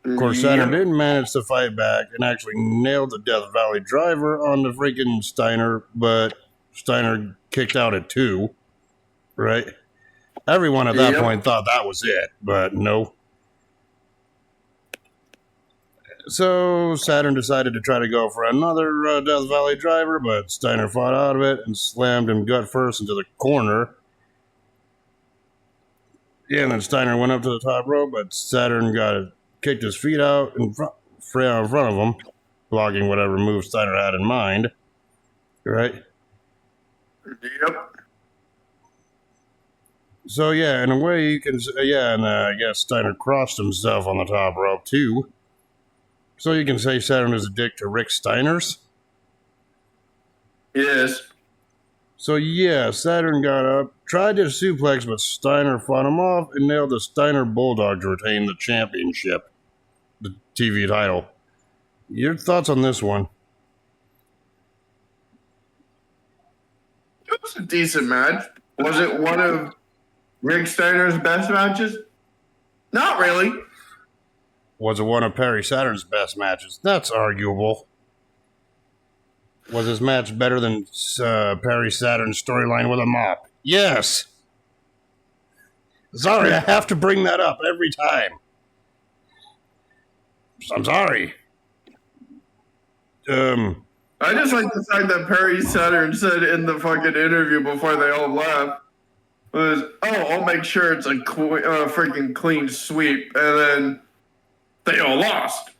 [SPEAKER 1] Of course, Saturn didn't manage to fight back and actually nailed the Death Valley driver on the freaking Steiner, but Steiner kicked out at 2, right? Everyone at that point thought that was it, but no. So Saturn decided to try to go for another Death Valley driver, but Steiner fought out of it and slammed him gut first into the corner. Yeah, and then Steiner went up to the top rope, but Saturn kicked his feet out in front of him, blocking whatever move Steiner had in mind. Right?
[SPEAKER 3] Yep.
[SPEAKER 1] So yeah, in a way you can I guess Steiner crossed himself on the top rope too. So you can say Saturn is a dick to Rick Steiner's.
[SPEAKER 3] Yes.
[SPEAKER 1] So yeah, Saturn got up, tried to suplex, but Steiner fought him off and nailed the Steiner Bulldog to retain the championship, the TV title. Your thoughts on this one?
[SPEAKER 3] It was a decent match. Was it one of Rick Steiner's best matches? Not really.
[SPEAKER 1] Was it one of Perry Saturn's best matches? That's arguable. Was this match better than Perry Saturn's storyline with a mop? Yes. Sorry, I have to bring that up every time. I'm sorry.
[SPEAKER 3] I just like the fact that Perry Saturn said in the fucking interview before they all left was, I'll make sure it's a freaking clean sweep. And then they all lost.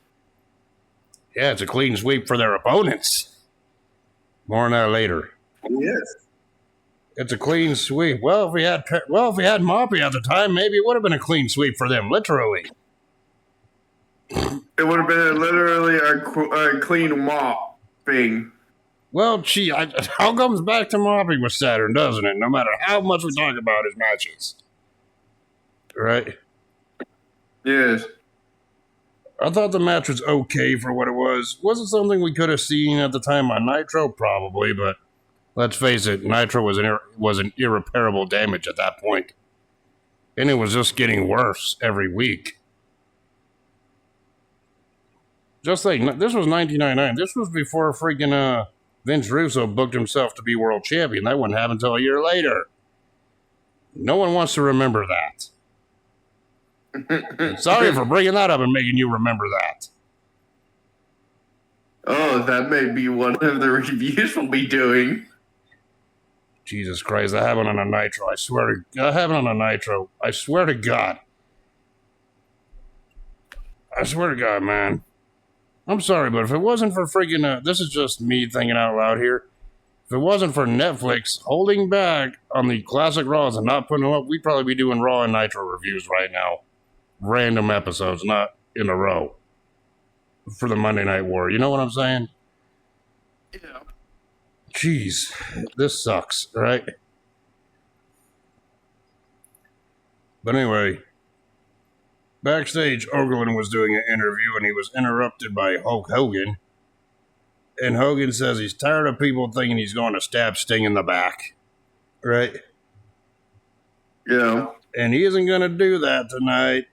[SPEAKER 1] Yeah, it's a clean sweep for their opponents. More on that later.
[SPEAKER 3] Yes.
[SPEAKER 1] It's a clean sweep. Well, if we had Moppy at the time, maybe it would have been a clean sweep for them, literally.
[SPEAKER 3] It would have been literally a clean mopping.
[SPEAKER 1] Well, gee, it all comes back to mopping with Saturn, doesn't it? No matter how much we talk about his matches. Right?
[SPEAKER 3] Yes.
[SPEAKER 1] I thought the match was okay for what it was. Was it something we could have seen at the time on Nitro? Probably, but let's face it, Nitro was an irreparable damage at that point. And it was just getting worse every week. Just like, this was 1999. This was before freaking Vince Russo booked himself to be world champion. That wouldn't happen until a year later. No one wants to remember that. Sorry for bringing that up and making you remember that.
[SPEAKER 3] Oh, that may be one of the reviews we'll be doing.
[SPEAKER 1] Jesus Christ, I have it on a Nitro. I swear to God. I swear to God, man. I'm sorry, but if it wasn't for freaking, this is just me thinking out loud here. If it wasn't for Netflix holding back on the classic Raws and not putting them up, we'd probably be doing Raw and Nitro reviews right now. Random episodes, not in a row. For the Monday Night War. You know what I'm saying?
[SPEAKER 3] Yeah.
[SPEAKER 1] Jeez, this sucks, right? But anyway, backstage, Okerlund was doing an interview and he was interrupted by Hulk Hogan. And Hogan says he's tired of people thinking he's going to stab Sting in the back. Right?
[SPEAKER 3] Yeah.
[SPEAKER 1] And he isn't going to do that tonight.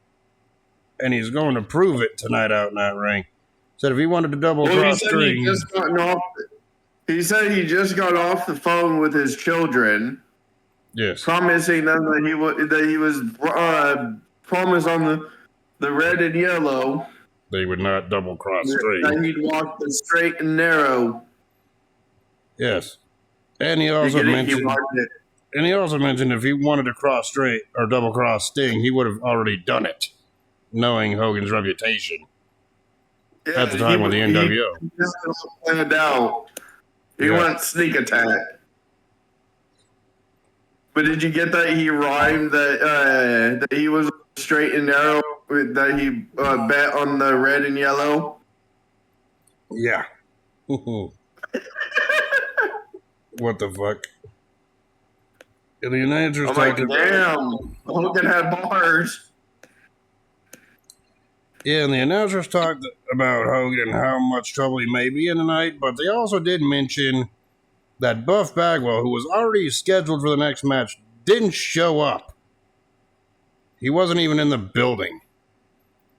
[SPEAKER 1] And he's going to prove it tonight out in that ring. Said if he wanted to double cross Sting.
[SPEAKER 3] He said he just got off the phone with his children.
[SPEAKER 1] Yes.
[SPEAKER 3] Promising them that he was promised on the red and yellow.
[SPEAKER 1] They would not double cross Sting.
[SPEAKER 3] That he'd walk the straight and narrow.
[SPEAKER 1] Yes. And he also mentioned if he wanted to cross straight or double cross Sting, he would have already done it, knowing Hogan's reputation at the time with the NWO.
[SPEAKER 3] He just planned out. He went sneak attack. But did you get that he rhymed that he was straight and narrow, that he bet on the red and yellow?
[SPEAKER 1] Yeah. What the fuck? And the announcers talking
[SPEAKER 3] damn, Hogan had bars.
[SPEAKER 1] Yeah, and the announcers talked about Hogan and how much trouble he may be in tonight, but they also did mention that Buff Bagwell, who was already scheduled for the next match, didn't show up. He wasn't even in the building.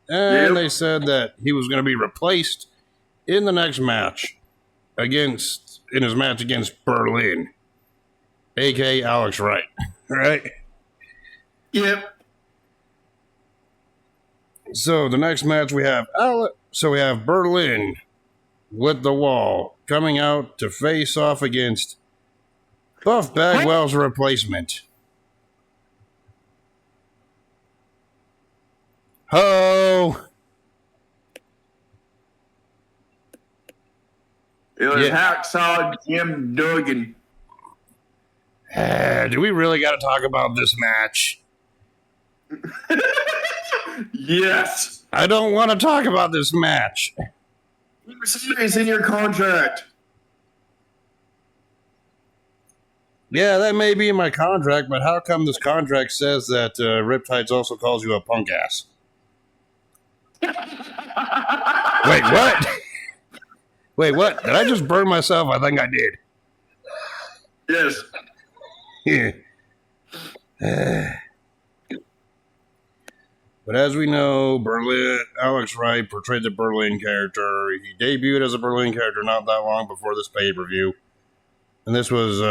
[SPEAKER 1] And they said that he was going to be replaced in the next match in his match against Berlin, a.k.a. Alex Wright. Right?
[SPEAKER 3] Yep.
[SPEAKER 1] So the next match we have Berlin with the Wall coming out to face off against Buff Bagwell's replacement. Ho!
[SPEAKER 3] It was Hacksaw Jim Duggan.
[SPEAKER 1] Do we really got to talk about this match?
[SPEAKER 3] Yes.
[SPEAKER 1] I don't want to talk about this match.
[SPEAKER 3] It's in your contract.
[SPEAKER 1] Yeah, that may be in my contract, but how come this contract says that Riptidz also calls you a punk ass? Wait, what? Wait, what? Did I just burn myself? I think I did.
[SPEAKER 3] Yes.
[SPEAKER 1] But as we know, Alex Wright portrayed the Berlin character. He debuted as a Berlin character not that long before this pay-per-view. And this was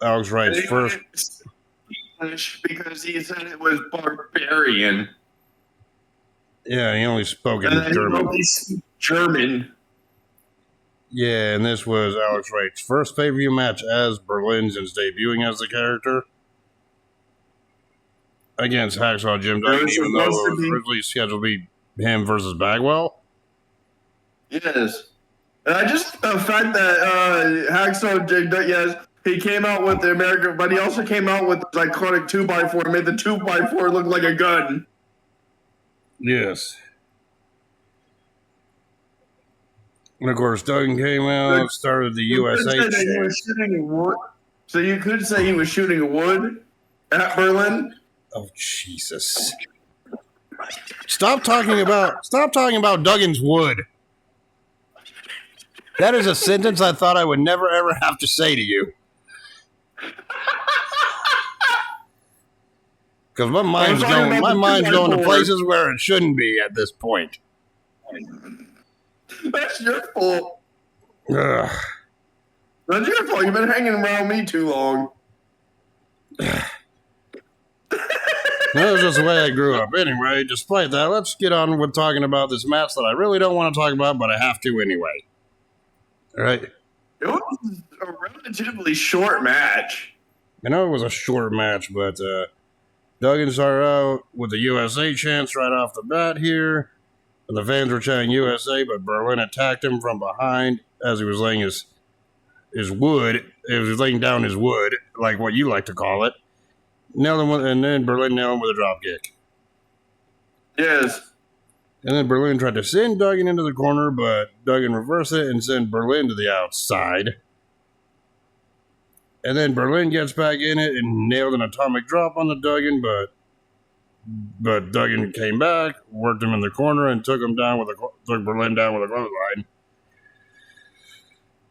[SPEAKER 1] Alex Wright's first...
[SPEAKER 3] English because he said it was barbarian.
[SPEAKER 1] Yeah, he only spoke in German.
[SPEAKER 3] German.
[SPEAKER 1] Yeah, and this was Alex Wright's first pay-per-view match as Berlin since debuting as the character. Against Hacksaw Jim Duggan, even though it was originally scheduled to be him versus Bagwell.
[SPEAKER 3] Yes. And I just the fact that Hacksaw Jim Duggan, yes, he came out with the American, but he also came out with the iconic 2x4 and made the 2x4 look like a gun.
[SPEAKER 1] Yes. And of course, Duggan came out, started the USA chant.
[SPEAKER 3] So you could say he was shooting wood at Berlin?
[SPEAKER 1] Oh, Jesus. Stop talking about Duggan's wood. That is a sentence I thought I would never, ever have to say to you. Because my mind's going to places where it shouldn't be at this point.
[SPEAKER 3] That's your fault.
[SPEAKER 1] Ugh.
[SPEAKER 3] That's your fault. You've been hanging around me too long.
[SPEAKER 1] That was just the way I grew up. Anyway, despite that, let's get on with talking about this match that I really don't want to talk about, but I have to anyway. All right.
[SPEAKER 3] It was a relatively short match.
[SPEAKER 1] I know it was a short match, but Duggan started out with the USA chants right off the bat here. And the fans were chanting USA, but Berlin attacked him from behind as he was laying his wood. He was laying down his wood, like what you like to call it. And then Berlin nailed him with a drop kick.
[SPEAKER 3] Yes.
[SPEAKER 1] And then Berlin tried to send Duggan into the corner, but Duggan reversed it and sent Berlin to the outside. And then Berlin gets back in it and nailed an atomic drop on the Duggan, but Duggan came back, worked him in the corner, and took Berlin down with a clothesline.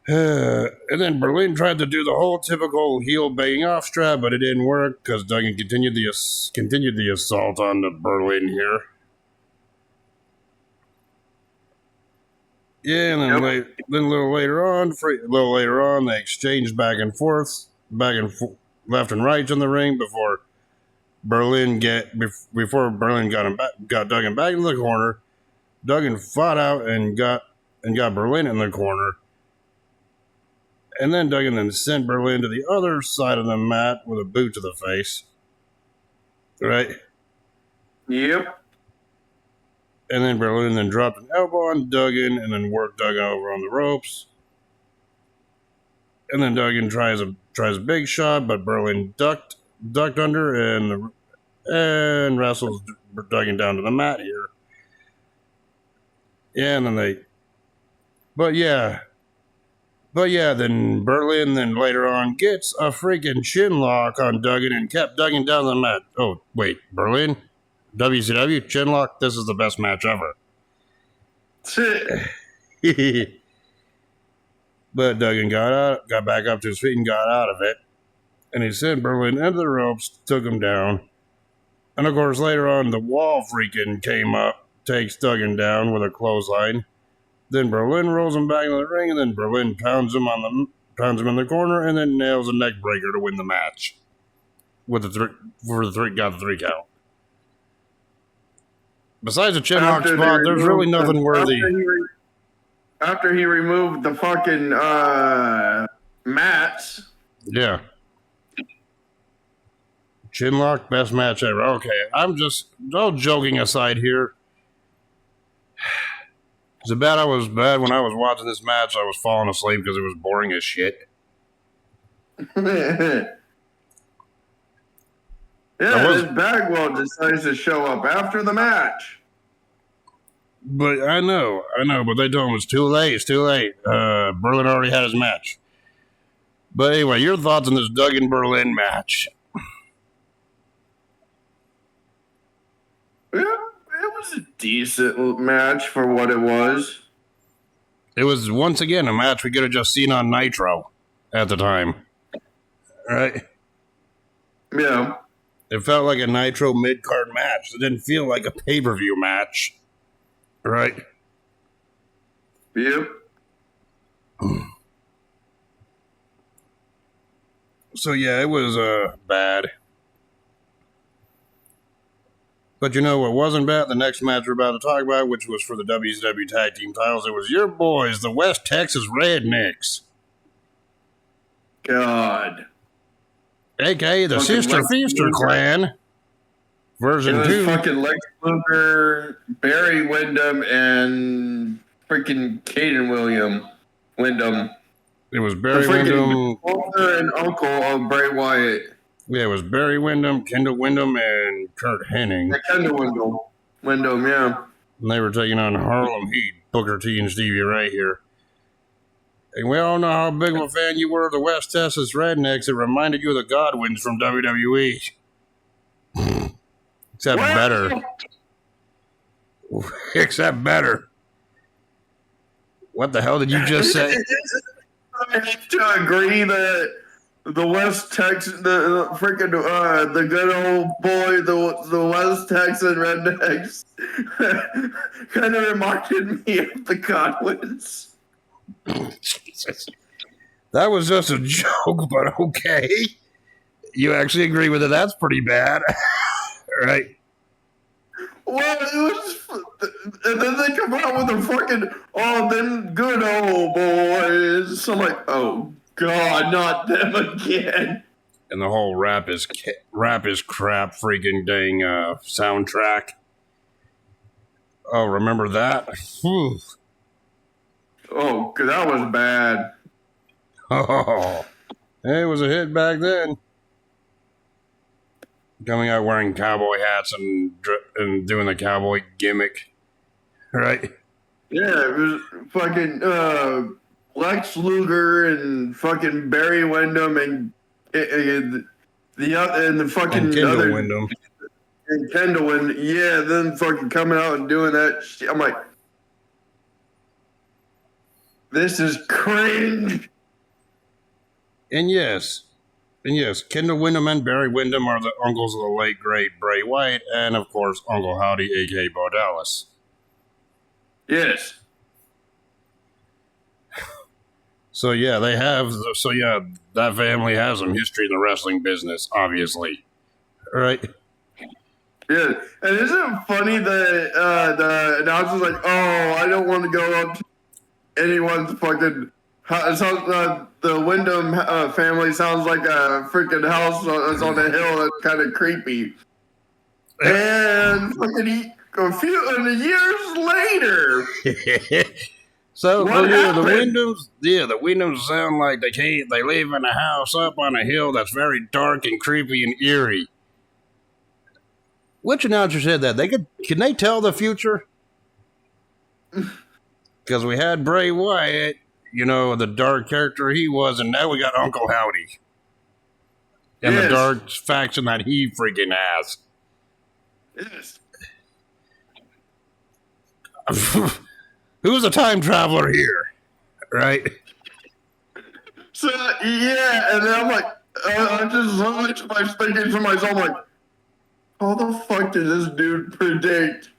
[SPEAKER 1] And then Berlin tried to do the whole typical heel banging off strap, but it didn't work because Duggan continued the assault on the Berlin here. Yeah, and then, a little later on, they exchanged back and forth, left and right in the ring before Berlin got Duggan back in the corner. Duggan fought out and got Berlin in the corner. And then Duggan then sent Berlin to the other side of the mat with a boot to the face. Right?
[SPEAKER 3] Yep.
[SPEAKER 1] And then Berlin then dropped an elbow on Duggan and then worked Duggan over on the ropes. And then Duggan tries a big shot, but Berlin ducked under and wrestles Duggan down to the mat here. Yeah, and then then Berlin then later on gets a freaking chin lock on Duggan and kept Duggan down the mat. Oh, wait, Berlin? WCW chin lock? This is the best match ever. But Duggan got back up to his feet and got out of it. And he sent Berlin into the ropes, took him down. And of course, later on, the Wall freaking came up, takes Duggan down with a clothesline. Then Berlin rolls him back in the ring, and then Berlin pounds him in the corner, and then nails a neck breaker to win the match. Got the 3 count. Besides the chin lock spot, there's really nothing worthy.
[SPEAKER 3] After he removed the fucking mats.
[SPEAKER 1] Yeah. Chin lock, best match ever. Okay, I'm just all joking aside here. It was bad when I was watching this match. I was falling asleep because it was boring as shit.
[SPEAKER 3] This Bagwell decides to show up after the match.
[SPEAKER 1] But I know, but they told him it's too late. Berlin already had his match. But anyway, your thoughts on this Duggan Berlin match?
[SPEAKER 3] Yeah, it was a decent match for what it was.
[SPEAKER 1] It was, once again, a match we could have just seen on Nitro at the time. Right?
[SPEAKER 3] Yeah.
[SPEAKER 1] It felt like a Nitro mid-card match. It didn't feel like a pay-per-view match. Right?
[SPEAKER 3] Yep.
[SPEAKER 1] So, yeah, it was bad. But you know what wasn't bad? The next match we're about to talk about, which was for the WCW Tag Team titles, it was your boys, the West Texas Rednecks.
[SPEAKER 3] God.
[SPEAKER 1] A.K.A. the Sister Feaster Clan. Version 2.
[SPEAKER 3] Fucking Lex Luger, Barry Windham, and freaking Caden Windham.
[SPEAKER 1] It was Barry Windham.
[SPEAKER 3] Father and uncle of Bray Wyatt.
[SPEAKER 1] Yeah, it was Barry Windham, Kendall Windham, and Kurt Hennig.
[SPEAKER 3] Yeah, Kendall Windham, yeah.
[SPEAKER 1] And they were taking on Harlem Heat, Booker T, and Stevie Ray here. And we all know how big of a fan you were of the West Texas Rednecks. It reminded you of the Godwins from WWE. Except better. Except better. What the hell did you just say?
[SPEAKER 3] I have to agree that the West Texas, the freaking the good old boy, the West Texan rednecks, kind of reminded me of the Godwins.
[SPEAKER 2] Jesus. That was just a joke, but okay. You actually agree with it. That's pretty bad. Right?
[SPEAKER 3] Well, it was, and then they come out with a fucking, oh, them good old boys. So I'm like, oh God, not them again.
[SPEAKER 2] And the whole rap is crap freaking dang soundtrack. Oh, remember that? Whew.
[SPEAKER 3] Oh, that was bad.
[SPEAKER 2] Oh, it was a hit back then. Coming out wearing cowboy hats and doing the cowboy gimmick, right?
[SPEAKER 3] Yeah, it was fucking Lex Luger and fucking Barry Windham and the fucking
[SPEAKER 2] And Kendall
[SPEAKER 3] other
[SPEAKER 2] Windham.
[SPEAKER 3] and Kendall and yeah, then fucking coming out and doing that shit. I'm like, this is cringe.
[SPEAKER 2] And yes, Kendall Windham and Barry Windham are the uncles of the late great Bray Wyatt, and of course Uncle Howdy, aka Bo Dallas.
[SPEAKER 3] Yes.
[SPEAKER 2] So yeah, that family has some history in the wrestling business, obviously, right?
[SPEAKER 3] Yeah, and isn't it funny that the announcer's like, "Oh, I don't want to go up to anyone's fucking." The Wyndham family sounds like a freaking house that's on a hill that's kind of creepy. And fucking a few years later.
[SPEAKER 2] So
[SPEAKER 3] What happened?
[SPEAKER 2] the Wyndhams sound like they live in a house up on a hill that's very dark and creepy and eerie. Which announcer said that? Can they tell the future? Because we had Bray Wyatt, you know, the dark character he was, and now we got Uncle Howdy. And the dark faction that he freaking has.
[SPEAKER 3] Yes.
[SPEAKER 2] Who's the time traveler here? Right?
[SPEAKER 3] So, yeah, and then I'm like, I'm just thinking to myself, like, how the fuck did this dude predict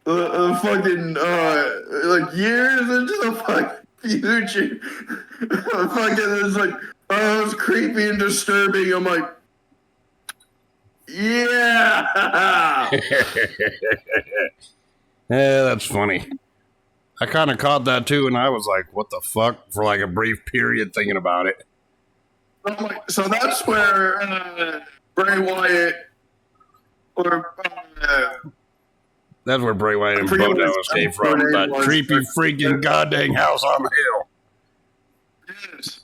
[SPEAKER 3] fucking, like, years into the fucking future? Fucking, it's like, oh, it's creepy and disturbing. I'm like, yeah.
[SPEAKER 2] Yeah, that's funny. I kind of caught that too, and I was like, what the fuck? For like a brief period thinking about it.
[SPEAKER 3] I'm like, so that's where Bray Wyatt or
[SPEAKER 2] That's where Bray Wyatt and Bo Dallas came from. That creepy freaking goddamn house on the hill.
[SPEAKER 3] yes.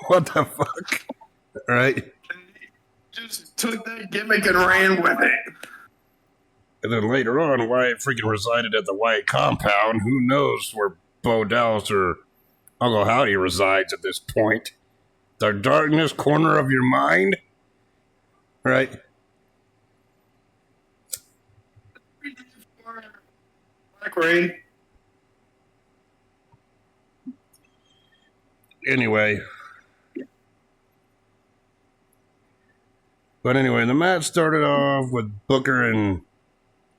[SPEAKER 2] What the fuck? Right?
[SPEAKER 3] Just took that gimmick and ran with it.
[SPEAKER 2] And then later on, Wyatt freaking resided at the Wyatt compound. Who knows where Bo Dallas or Uncle Howdy resides at this point? The darkness corner of your mind? Right?
[SPEAKER 3] Black Rain.
[SPEAKER 2] Anyway. But anyway, the match started off with Booker and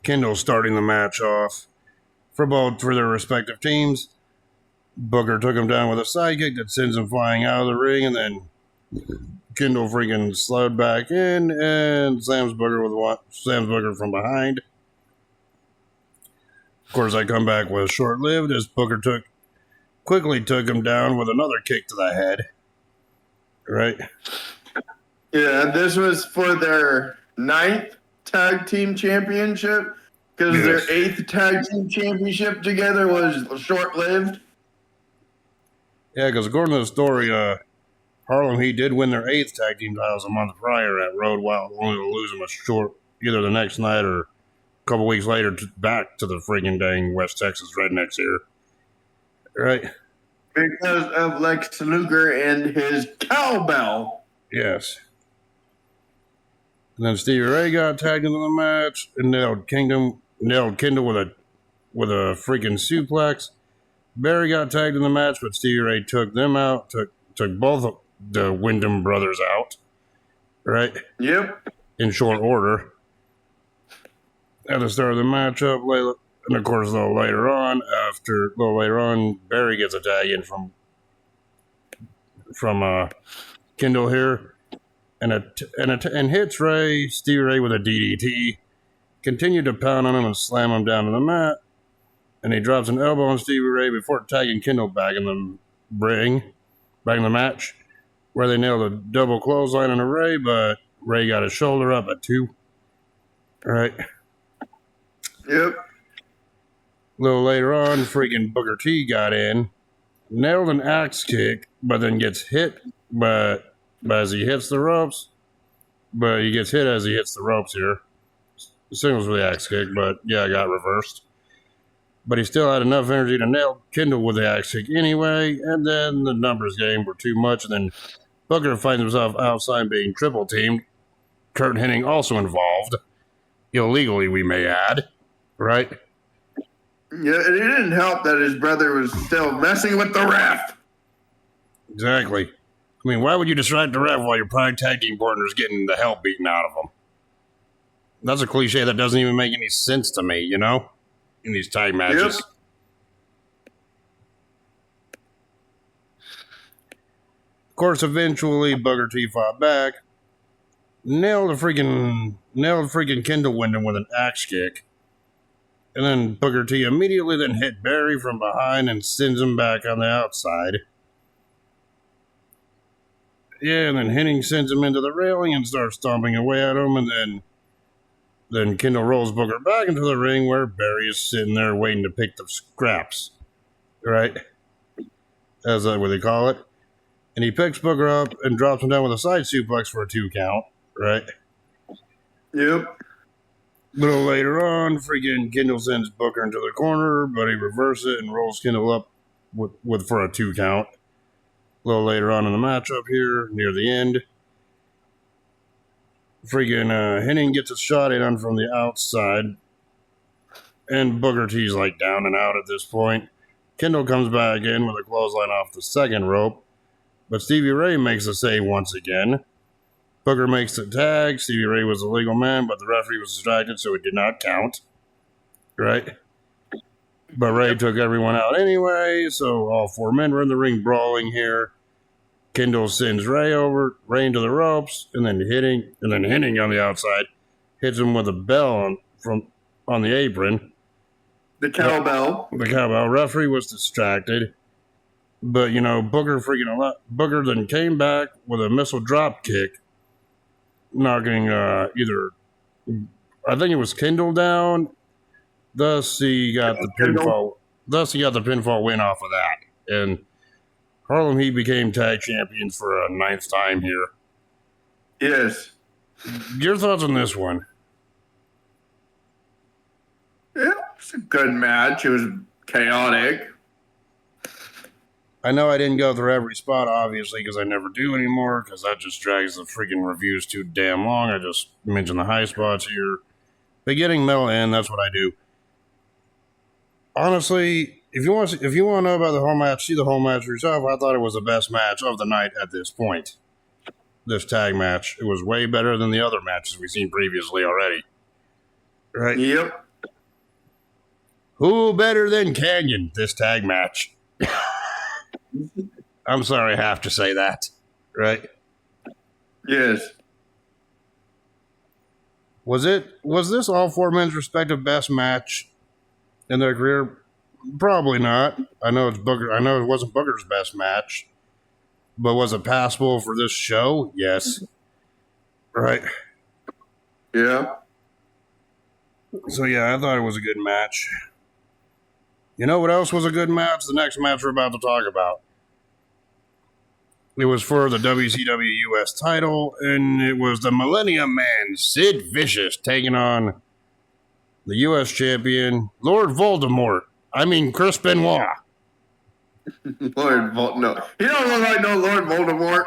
[SPEAKER 2] Kendall starting the match off for their respective teams. Booker took him down with a sidekick that sends him flying out of the ring, and then Kendall freaking slowed back in and slams Booker from behind. Of course, I come back with short-lived as Booker quickly took him down with another kick to the head. Right?
[SPEAKER 3] Yeah, this was for their 9th tag team championship because their 8th tag team championship together was short-lived.
[SPEAKER 2] Yeah, because according to the story, Harlem Heat did win their 8th tag team titles a month prior at Road Wild, only to lose them either the next night or a couple weeks later back to the friggin' dang West Texas Rednecks here. Right?
[SPEAKER 3] Because of Lex Luger and his cowbell.
[SPEAKER 2] Yes. And then Stevie Ray got tagged into the match and nailed Kendall with a freaking suplex. Barry got tagged in the match, but Stevie Ray took them out, took both
[SPEAKER 1] the Wyndham brothers out, right?
[SPEAKER 3] Yep.
[SPEAKER 1] In short order. At the start of the matchup, and of course, a little later on, Barry gets a tag in from Kendall here, and hits Stevie Ray with a DDT. Continued to pound on him and slam him down to the mat, and he drops an elbow on Stevie Ray before tagging Kendall back in the the match, where they nailed a double clothesline on Ray, but Ray got his shoulder up at 2. All right.
[SPEAKER 3] Yep.
[SPEAKER 1] A little later on, freaking Booker T got in, nailed an axe kick, but then gets hit, but as he hits the ropes, here. Signals for the axe kick, but yeah, got reversed. But he still had enough energy to nail Kendall with the axe kick anyway, and then the numbers game were too much, and then Booker finds himself outside being triple teamed. Kurt Hennig also involved. Illegally, we may add. Right?
[SPEAKER 3] Yeah, and it didn't help that his brother was still messing with the ref.
[SPEAKER 1] Exactly. I mean, why would you distract the ref while your prime tag team partner is getting the hell beaten out of him? That's a cliche that doesn't even make any sense to me, you know? In these tag matches.
[SPEAKER 3] Yep.
[SPEAKER 1] Of course, eventually, Booker T fought back. Nailed freaking Kendall Wyndham with an axe kick. And then Booker T immediately then hit Barry from behind and sends him back on the outside. Yeah, and then Hennig sends him into the railing and starts stomping away at him, and then Kendall rolls Booker back into the ring where Barry is sitting there waiting to pick the scraps. Right? That's what they call it. And he picks Booker up and drops him down with a side suplex for a 2 count. Right?
[SPEAKER 3] Yep.
[SPEAKER 1] A little later on, freaking Kendall sends Booker into the corner, but he reverses it and rolls Kendall up for a 2 count. A little later on in the matchup here, near the end, freaking Hennig gets a shot in from the outside, and Booker T's like down and out at this point. Kendall comes back in with a clothesline off the second rope, but Stevie Ray makes the save once again. Booker makes the tag. Stevie Ray was a legal man, but the referee was distracted, so it did not count. Right? But Ray took everyone out anyway, so all 4 men were in the ring brawling here. Kendall sends Ray into the ropes, and then Hennig on the outside hits him with a bell on the apron.
[SPEAKER 3] The cowbell.
[SPEAKER 1] The cowbell. Referee was distracted, but Booker then came back with a missile drop kick, knocking I think it was Kendall down. Thus he got the pinfall. Win off of that, and Harlem Heat became tag champions for a 9th time here.
[SPEAKER 3] Yes.
[SPEAKER 1] Your thoughts on this one?
[SPEAKER 3] Yeah, it's a good match. It was chaotic.
[SPEAKER 1] I know I didn't go through every spot, obviously, because I never do anymore, because that just drags the freaking reviews too damn long. I just mentioned the high spots here. Beginning, middle, end, that's what I do. Honestly, if you want to know about the whole match, see the whole match for yourself. I thought it was the best match of the night at this point. This tag match. It was way better than the other matches we've seen previously already. Right?
[SPEAKER 3] Yep.
[SPEAKER 1] Who better than Canyon, this tag match? I'm sorry I have to say that. Right?
[SPEAKER 3] Yes.
[SPEAKER 1] Was this all 4 men's respective best match in their career? Probably not. I know it wasn't Booker's best match, but was it passable for this show? Yes. Right.
[SPEAKER 3] Yeah.
[SPEAKER 1] So yeah, I thought it was a good match. You know what else was a good match? The next match we're about to talk about. It was for the WCW US title, and it was the Millennium Man, Sid Vicious, taking on the US champion, Lord Voldemort. I mean, Chris Benoit.
[SPEAKER 3] Lord Voldemort. No. He don't look like no Lord Voldemort.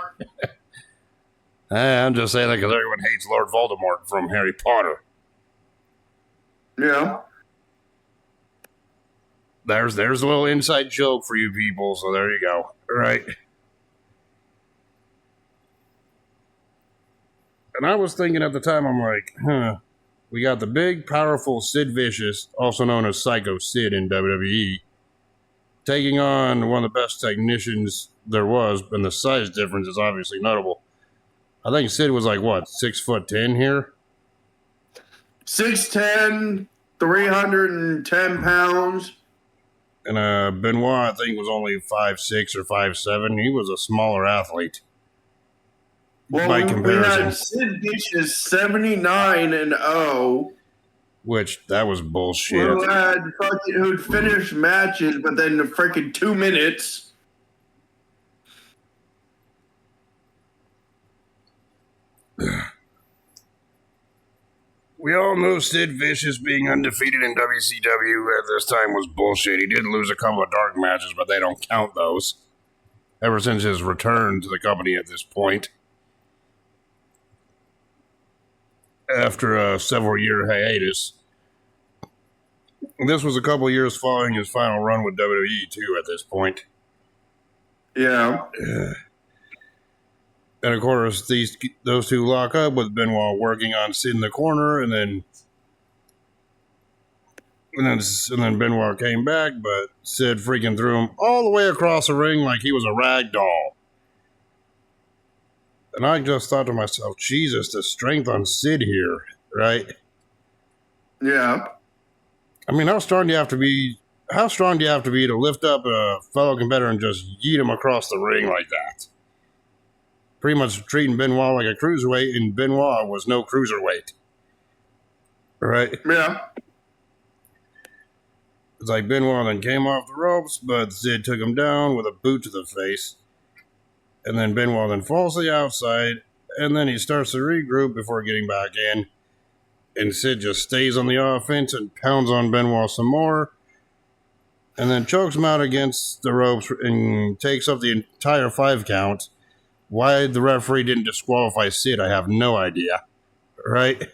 [SPEAKER 1] I'm just saying that because everyone hates Lord Voldemort from Harry Potter.
[SPEAKER 3] Yeah.
[SPEAKER 1] There's a little inside joke for you people, so there you go. All right. And I was thinking at the time, I'm like, we got the big, powerful Sid Vicious, also known as Psycho Sid in WWE, taking on one of the best technicians there was, and the size difference is obviously notable. I think Sid was like, what, 6'10" here?
[SPEAKER 3] 6'10", 310 pounds.
[SPEAKER 1] And Benoit, I think, was only 5'6" or 5'7". He was a smaller athlete.
[SPEAKER 3] Well,
[SPEAKER 1] by
[SPEAKER 3] we
[SPEAKER 1] comparison.
[SPEAKER 3] had Sid Vicious 79-0.
[SPEAKER 1] Which, that was bullshit.
[SPEAKER 3] Who'd finish matches, but then the freaking 2 minutes.
[SPEAKER 1] We all know Sid Vicious being undefeated in WCW at this time was bullshit. He did lose a couple of dark matches, but they don't count those. Ever since his return to the company at this point. After a several-year hiatus. This was a couple of years following his final run with WWE, too, at this point.
[SPEAKER 3] Yeah.
[SPEAKER 1] And, of course, those two lock up with Benoit working on Sid in the corner, and then Benoit came back, but Sid freaking threw him all the way across the ring like he was a rag doll. And I just thought to myself, Jesus, the strength on Sid here, right?
[SPEAKER 3] Yeah.
[SPEAKER 1] I mean, how strong do you have to be to lift up a fellow competitor and just yeet him across the ring like that? Pretty much treating Benoit like a cruiserweight, and Benoit was no cruiserweight. Right?
[SPEAKER 3] Yeah.
[SPEAKER 1] It's like Benoit then came off the ropes, but Sid took him down with a boot to the face. And then Benoit then falls to the outside, and then he starts to regroup before getting back in. And Sid just stays on the offense and pounds on Benoit some more. And then chokes him out against the ropes and takes up the entire 5 count. Why the referee didn't disqualify Sid, I have no idea. Right?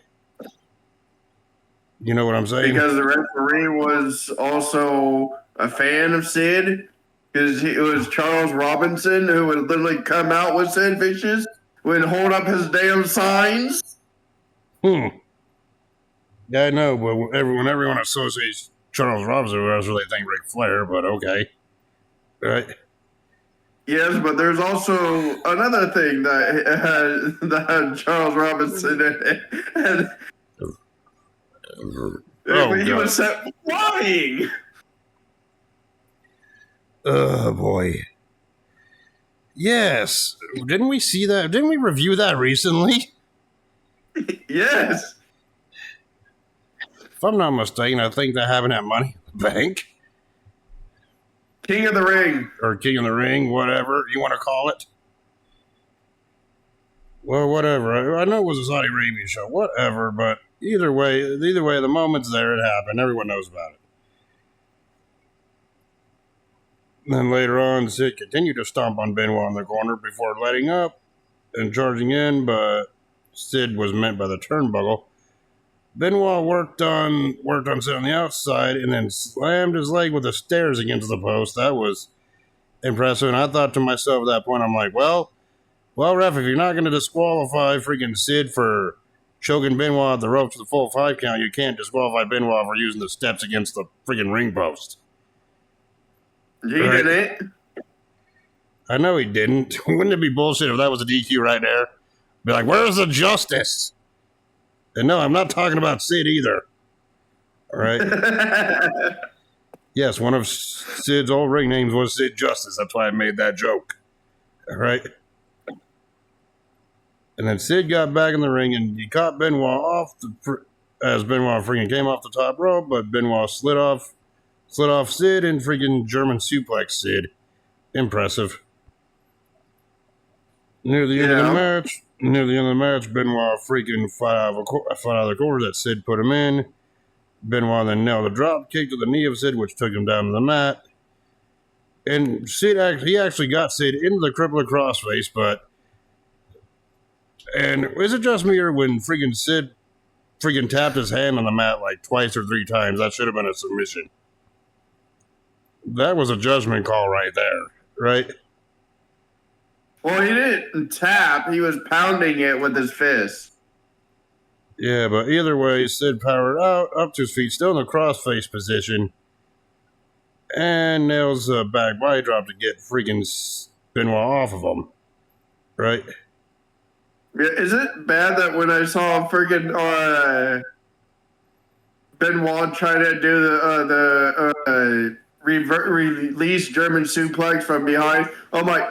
[SPEAKER 1] You know what I'm saying?
[SPEAKER 3] Because the referee was also a fan of Sid. Because it was Charles Robinson who would literally come out with Sid Vicious, would hold up his damn signs.
[SPEAKER 1] Yeah, I know, but everyone associates Charles Robinson with us, they think Ric Flair, but okay. Right?
[SPEAKER 3] Yes, but there's also another thing that had Charles Robinson in it. And he was set flying.
[SPEAKER 1] Oh, boy. Yes. Didn't we see that? Didn't we review that recently?
[SPEAKER 3] Yes.
[SPEAKER 1] If I'm not mistaken, I think that happened at Money in the Bank.
[SPEAKER 3] King of the Ring.
[SPEAKER 1] Or King of the Ring, whatever you want to call it. Well, whatever. I know it was a Saudi Arabia show. Whatever, but either way, the moment's there, it happened. Everyone knows about it. Then later on, Sid continued to stomp on Benoit in the corner before letting up and charging in, but Sid was met by the turnbuckle. Benoit worked on Sid on the outside and then slammed his leg with the stairs against the post. That was impressive. And I thought to myself at that point, I'm like, well, ref, if you're not going to disqualify freaking Sid for choking Benoit at the rope to the full 5 count, you can't disqualify Benoit for using the steps against the freaking ring post.
[SPEAKER 3] He didn't.
[SPEAKER 1] I know he didn't. Wouldn't it be bullshit if that was a DQ right there? Be like, where's the justice? And no, I'm not talking about Sid either. All right? Yes, one of Sid's old ring names was Sid Justice. That's why I made that joke. All right? And then Sid got back in the ring and he caught Benoit off as Benoit freaking came off the top rope, but Benoit slid off Sid and freaking German suplex Sid. Impressive. Near the end of the match, Benoit freaking fought out of the corner that Sid put him in. Benoit then nailed a drop kick to the knee of Sid, which took him down to the mat. And he actually got Sid into the crippler crossface, and is it just me or when freaking Sid freaking tapped his hand on the mat like twice or 3 times, that should have been a submission. That was a judgment call right there, right?
[SPEAKER 3] Well, he didn't tap. He was pounding it with his fist.
[SPEAKER 1] Yeah, but either way, Sid powered out, up to his feet, still in the crossface position, and nails a back body drop to get freaking Benoit off of him. Right?
[SPEAKER 3] Yeah, is it bad that when I saw freaking Benoit try to do the release German suplex from behind? I'm like,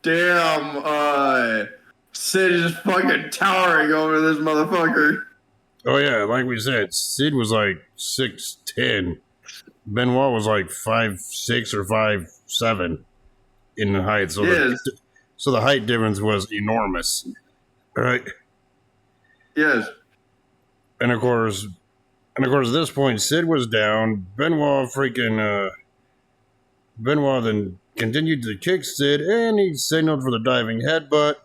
[SPEAKER 3] damn, Sid is fucking towering over this motherfucker.
[SPEAKER 1] Oh, yeah, like we said, Sid was like 6'10". Benoit was like 5'6" or 5'7" in the height. So,
[SPEAKER 3] Yes.
[SPEAKER 1] so the height difference was enormous. Right?
[SPEAKER 3] Yes.
[SPEAKER 1] And of course, at this point, Sid was down. Benoit then continued to kick Sid, and he signaled for the diving headbutt.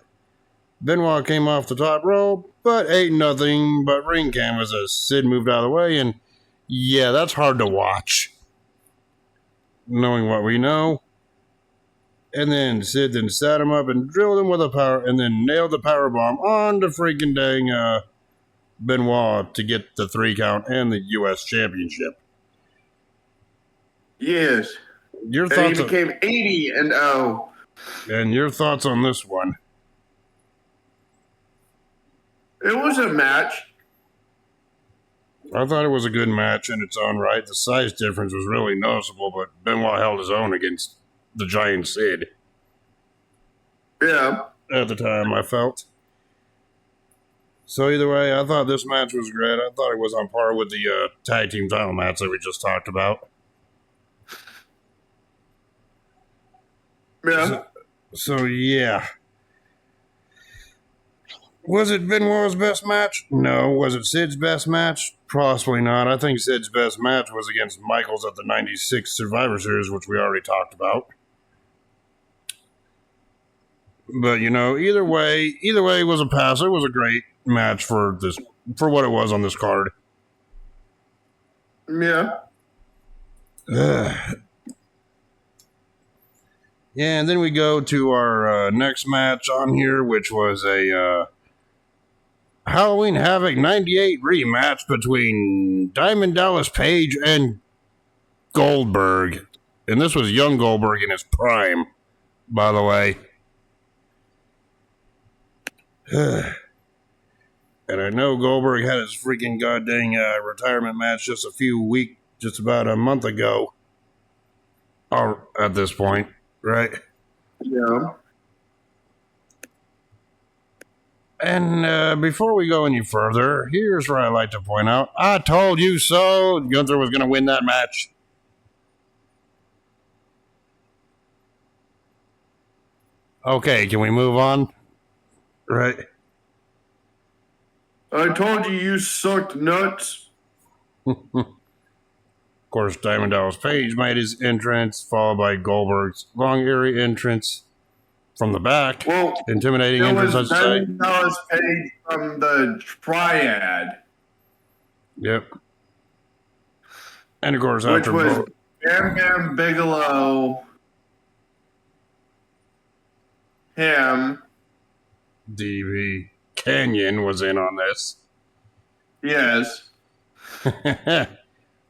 [SPEAKER 1] Benoit came off the top rope, but ate nothing but ring canvas as Sid moved out of the way, and yeah, that's hard to watch, knowing what we know. And then Sid then sat him up and drilled him with a power, and then nailed the power bomb on the freaking dang Benoit to get the 3 count and the U.S. Championship.
[SPEAKER 3] Yes.
[SPEAKER 1] Your
[SPEAKER 3] And
[SPEAKER 1] thoughts?
[SPEAKER 3] he became 80-0.
[SPEAKER 1] And your thoughts on this one?
[SPEAKER 3] It was a match.
[SPEAKER 1] I thought it was a good match in its own right. The size difference was really noticeable, but Benoit held his own against the giant Sid.
[SPEAKER 3] Yeah.
[SPEAKER 1] At the time, I felt. So either way, I thought this match was great. I thought it was on par with the tag team title match that we just talked about.
[SPEAKER 3] Yeah.
[SPEAKER 1] So yeah. Was it Benoit's best match? No. Was it Sid's best match? Possibly not. I think Sid's best match was against Michaels at the 96 Survivor Series, which we already talked about. But, you know, either way it was a pass. It was a great match for what it was on this card.
[SPEAKER 3] Yeah.
[SPEAKER 1] Yeah, and then we go to our next match on here, which was a Halloween Havoc 98 rematch between Diamond Dallas Page and Goldberg. And this was young Goldberg in his prime, by the way. And I know Goldberg had his freaking goddamn retirement match just about a month ago. Or at this point, right?
[SPEAKER 3] Yeah.
[SPEAKER 1] And before we go any further, here's where I like to point out, I told you so. Gunther was going to win that match. Okay, can we move on? Right.
[SPEAKER 3] I told you sucked nuts.
[SPEAKER 1] Of course, Diamond Dallas Page made his entrance, followed by Goldberg's long, eerie entrance from the back.
[SPEAKER 3] Well,
[SPEAKER 1] Intimidating
[SPEAKER 3] it
[SPEAKER 1] entrance,
[SPEAKER 3] was
[SPEAKER 1] I'd say.
[SPEAKER 3] Diamond Dallas Page from the Triad,
[SPEAKER 1] Yep. And of course,
[SPEAKER 3] which
[SPEAKER 1] after
[SPEAKER 3] was Bam Bam Bigelow, him,
[SPEAKER 1] DB Canyon was in on this.
[SPEAKER 3] yes.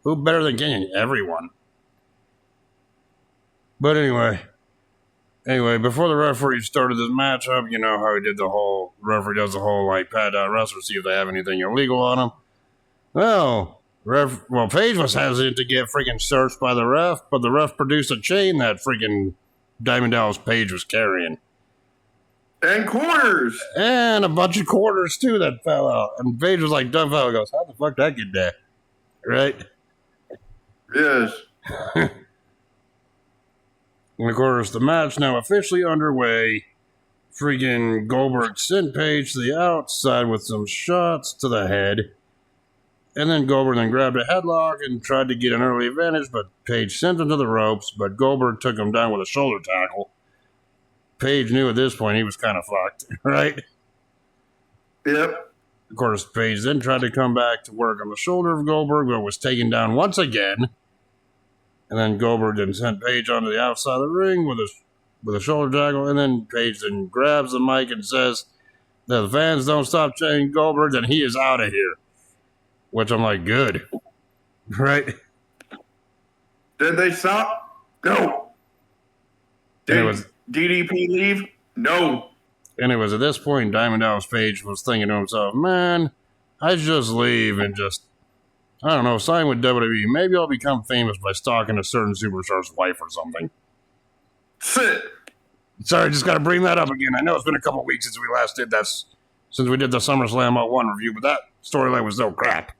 [SPEAKER 1] Who better than Canyon? Everyone. But anyway, before the referee started this matchup, you know how he did referee does the whole like pat down wrestler, see if they have anything illegal on them. Well, Page was hesitant to get freaking searched by the ref, but the ref produced a chain that freaking Diamond Dallas Page was carrying.
[SPEAKER 3] And quarters.
[SPEAKER 1] And a bunch of quarters too that fell out. And Page was like, dumb fellow goes, how the fuck did that get there? Right?
[SPEAKER 3] Yes.
[SPEAKER 1] And of course, the match now officially underway. Freaking Goldberg sent Page to the outside with some shots to the head. And then Goldberg then grabbed a headlock and tried to get an early advantage, but Page sent him to the ropes, but Goldberg took him down with a shoulder tackle. Page knew at this point he was kind of fucked, right?
[SPEAKER 3] Yep.
[SPEAKER 1] Of course, Page then tried to come back to work on the shoulder of Goldberg, but was taken down once again. And then Goldberg then sent Page onto the outside of the ring with a shoulder tackle, and then Page then grabs the mic and says, The fans don't stop chanting Goldberg, then he is out of here. Which I'm like, good. Right?
[SPEAKER 3] Did they stop? No. Did DDP leave? No.
[SPEAKER 1] And it was at this point Diamond Dallas Page was thinking to himself, man, I should just leave and just, I don't know, sign with WWE. Maybe I'll become famous by stalking a certain superstar's wife or something.
[SPEAKER 3] Sit.
[SPEAKER 1] Sorry, just got to bring that up again. I know it's been a couple weeks since we last did that, since we did the SummerSlam 01 review, but that storyline was no crap.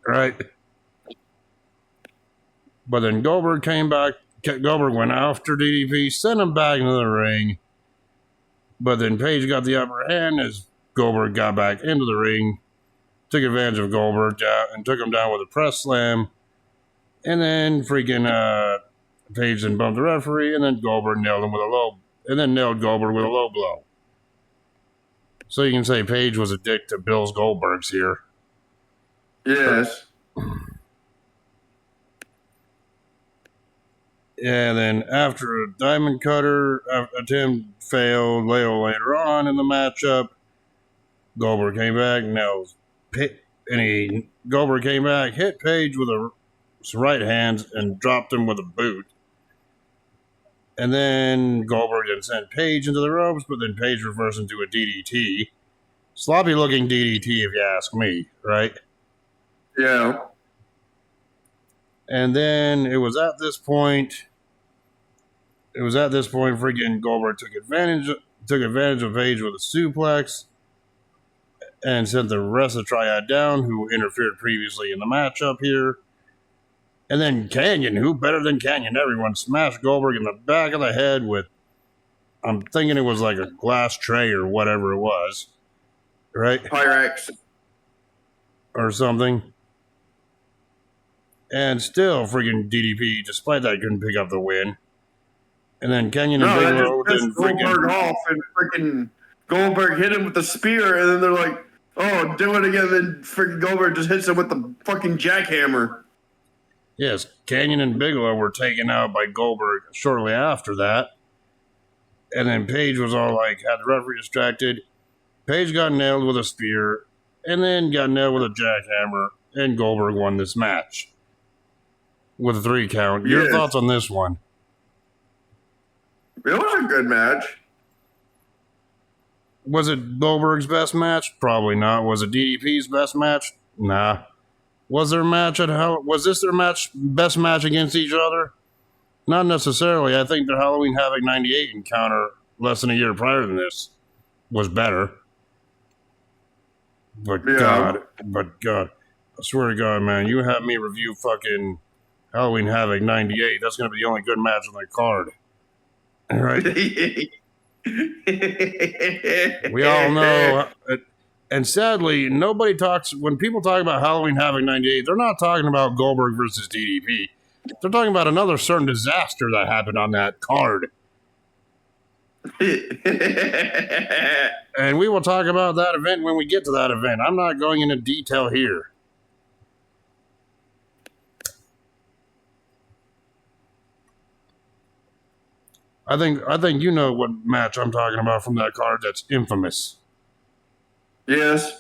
[SPEAKER 1] Right? But then Goldberg came back. Goldberg went after DDP, sent him back into the ring. But then Page got the upper hand as Goldberg got back into the ring, took advantage of Goldberg and took him down with a press slam. And then freaking Page then bumped the referee, and then Goldberg nailed him with a low, and then nailed Goldberg with a low blow. So you can say Page was a dick to Bill's Goldbergs here.
[SPEAKER 3] Yes.
[SPEAKER 1] And then after a diamond cutter attempt failed later on in the matchup, Goldberg came back, Goldberg came back, hit Page with his right hand and dropped him with a boot. And then Goldberg then sent Page into the ropes, but then Page reversed into a DDT. Sloppy looking DDT if you ask me, right?
[SPEAKER 3] Yeah.
[SPEAKER 1] And then it was at this point freaking Goldberg took advantage of Page with a suplex and sent the rest of the Triad down, who interfered previously in the matchup here. And then Canyon, who better than Canyon? Everyone smashed Goldberg in the back of the head with, I'm thinking it was like a glass tray or whatever it was. Right?
[SPEAKER 3] Pyrex.
[SPEAKER 1] Or something. And still freaking DDP, despite that, couldn't pick up the win. And then Kenyon and Bigelow didn't
[SPEAKER 3] Goldberg off, and freaking Goldberg hit him with the spear, and then they're like, oh, do it again. Then freaking Goldberg just hits him with the fucking jackhammer.
[SPEAKER 1] Yes, Canyon and Bigelow were taken out by Goldberg shortly after that. And then Page was all like, had the referee distracted. Page got nailed with a spear, and then got nailed with a jackhammer, and Goldberg won this match with a 3 count. Your thoughts on this one?
[SPEAKER 3] It was a good match.
[SPEAKER 1] Was it Goldberg's best match? Probably not. Was it DDP's best match? Nah. Was their match was this their best match against each other? Not necessarily. I think their Halloween Havoc 98 encounter less than a year prior than this was better. But God, I swear to God, man, you have me review fucking Halloween Havoc 98. That's going to be the only good match on the card. Right? We all know. And sadly, nobody talks, when people talk about Halloween Havoc 98, they're not talking about Goldberg versus DDP. They're talking about another certain disaster that happened on that card. And we will talk about that event when we get to that event. I'm not going into detail here. I think you know what match I'm talking about from that card that's infamous.
[SPEAKER 3] Yes.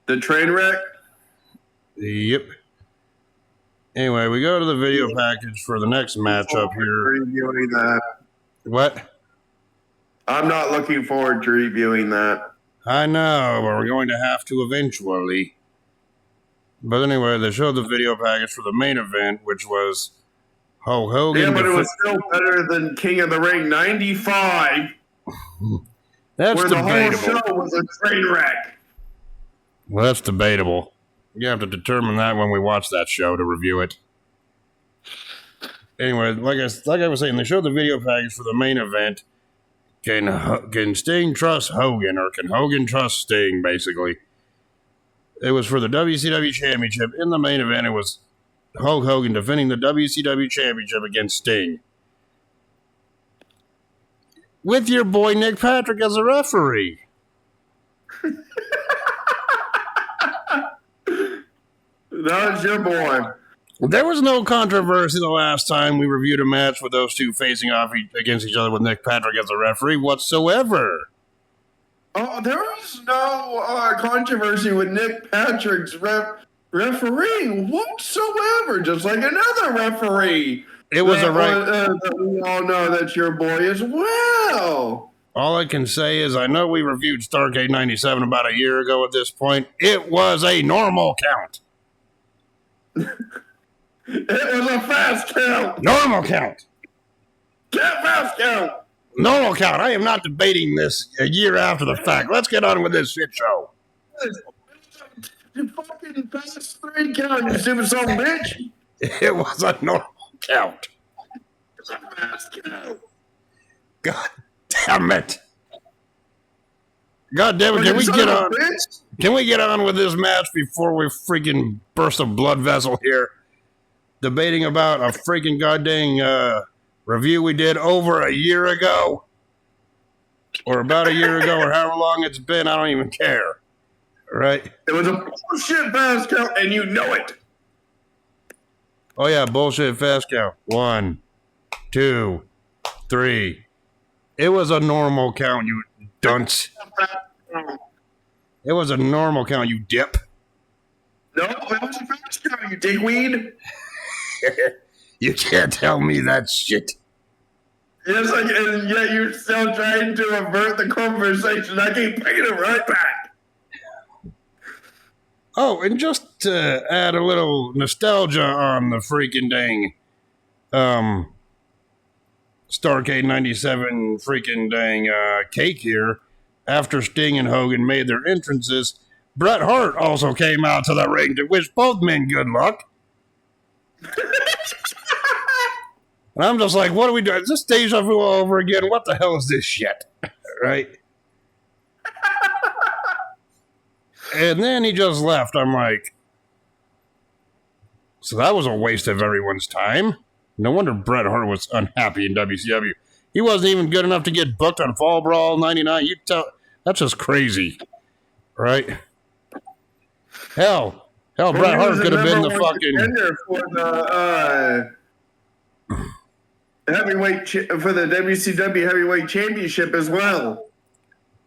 [SPEAKER 3] The train wreck?
[SPEAKER 1] Yep. Anyway, we go to the video package for the next matchup here.
[SPEAKER 3] Reviewing that.
[SPEAKER 1] What?
[SPEAKER 3] I'm not looking forward to reviewing that.
[SPEAKER 1] I know, but we're going to have to eventually. But anyway, they showed the video package for the main event, which was Hulk Hogan.
[SPEAKER 3] Yeah, but it was still better than King of the Ring 95.
[SPEAKER 1] That's
[SPEAKER 3] where
[SPEAKER 1] debatable.
[SPEAKER 3] The whole show was a train wreck.
[SPEAKER 1] Well, that's debatable. You have to determine that when we watch that show to review it. Anyway, like I was saying, they showed the video package for the main event. Can Sting trust Hogan, or can Hogan trust Sting, basically? It was for the WCW Championship. In the main event, it was Hulk Hogan defending the WCW Championship against Sting, with your boy Nick Patrick as a referee.
[SPEAKER 3] That was your boy.
[SPEAKER 1] There was no controversy the last time we reviewed a match with those two facing off against each other with Nick Patrick as a referee whatsoever.
[SPEAKER 3] Oh, there was no controversy with Nick Patrick's refereeing whatsoever, just like another referee.
[SPEAKER 1] It was a right.
[SPEAKER 3] We all know that's your boy as well.
[SPEAKER 1] All I can say is I know we reviewed Starrcade 97 about a year ago at this point. It was a normal count.
[SPEAKER 3] It was a fast count.
[SPEAKER 1] Normal count.
[SPEAKER 3] Get fast count.
[SPEAKER 1] Normal count. I am not debating this a year after the fact. Let's get on with this shit show.
[SPEAKER 3] You fucking fast 3 count, you stupid son of a bitch.
[SPEAKER 1] It was a normal count.
[SPEAKER 3] It's a fast count.
[SPEAKER 1] God damn it. God damn it. Can we get on? Can we get on with this match before we freaking burst a blood vessel here? Debating about a freaking goddamn review we did over a year ago. Or about a year ago, or however long it's been. I don't even care. Right?
[SPEAKER 3] It was a bullshit fast count, and you know it.
[SPEAKER 1] Oh, yeah, bullshit fast count. 1, 2, 3. It was a normal count, you dunce. It was a normal count, you dip.
[SPEAKER 3] No, it was a fast count, you dickweed.
[SPEAKER 1] You can't tell me that shit.
[SPEAKER 3] It's like, and yet you're still trying to avert the conversation. I keep bringing it right back.
[SPEAKER 1] Oh, and just to add a little nostalgia on the freaking dang Starrcade 97 freaking dang cake here, after Sting and Hogan made their entrances, Bret Hart also came out to the ring to wish both men good luck. And I'm just like, what are we doing? Is this deja vu all over again? What the hell is this shit? Right? And then he just left. I'm like, so that was a waste of everyone's time. No wonder Bret Hart was unhappy in WCW. He wasn't even good enough to get booked on Fall Brawl 99. You tell, that's just crazy. Right? Hell, Bret Hart could have been the fucking...
[SPEAKER 3] For the heavyweight for the WCW Heavyweight Championship as well.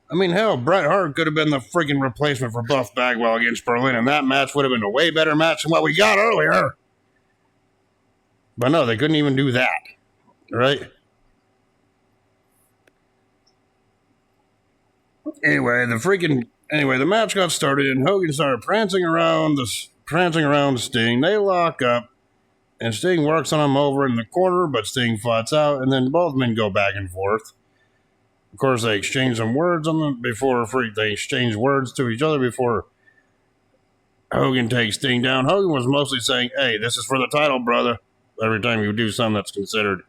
[SPEAKER 1] I mean, hell, Bret Hart could have been the freaking replacement for Buff Bagwell against Berlin, and that match would have been a way better match than what we got earlier. But no, they couldn't even do that. Right? Anyway, the match got started, and Hogan started prancing around Sting. They lock up, and Sting works on him over in the corner, but Sting flats out, and then both men go back and forth. Of course, they exchange some words they exchange words to each other before Hogan takes Sting down. Hogan was mostly saying, hey, this is for the title, brother. Every time you do something that's considered,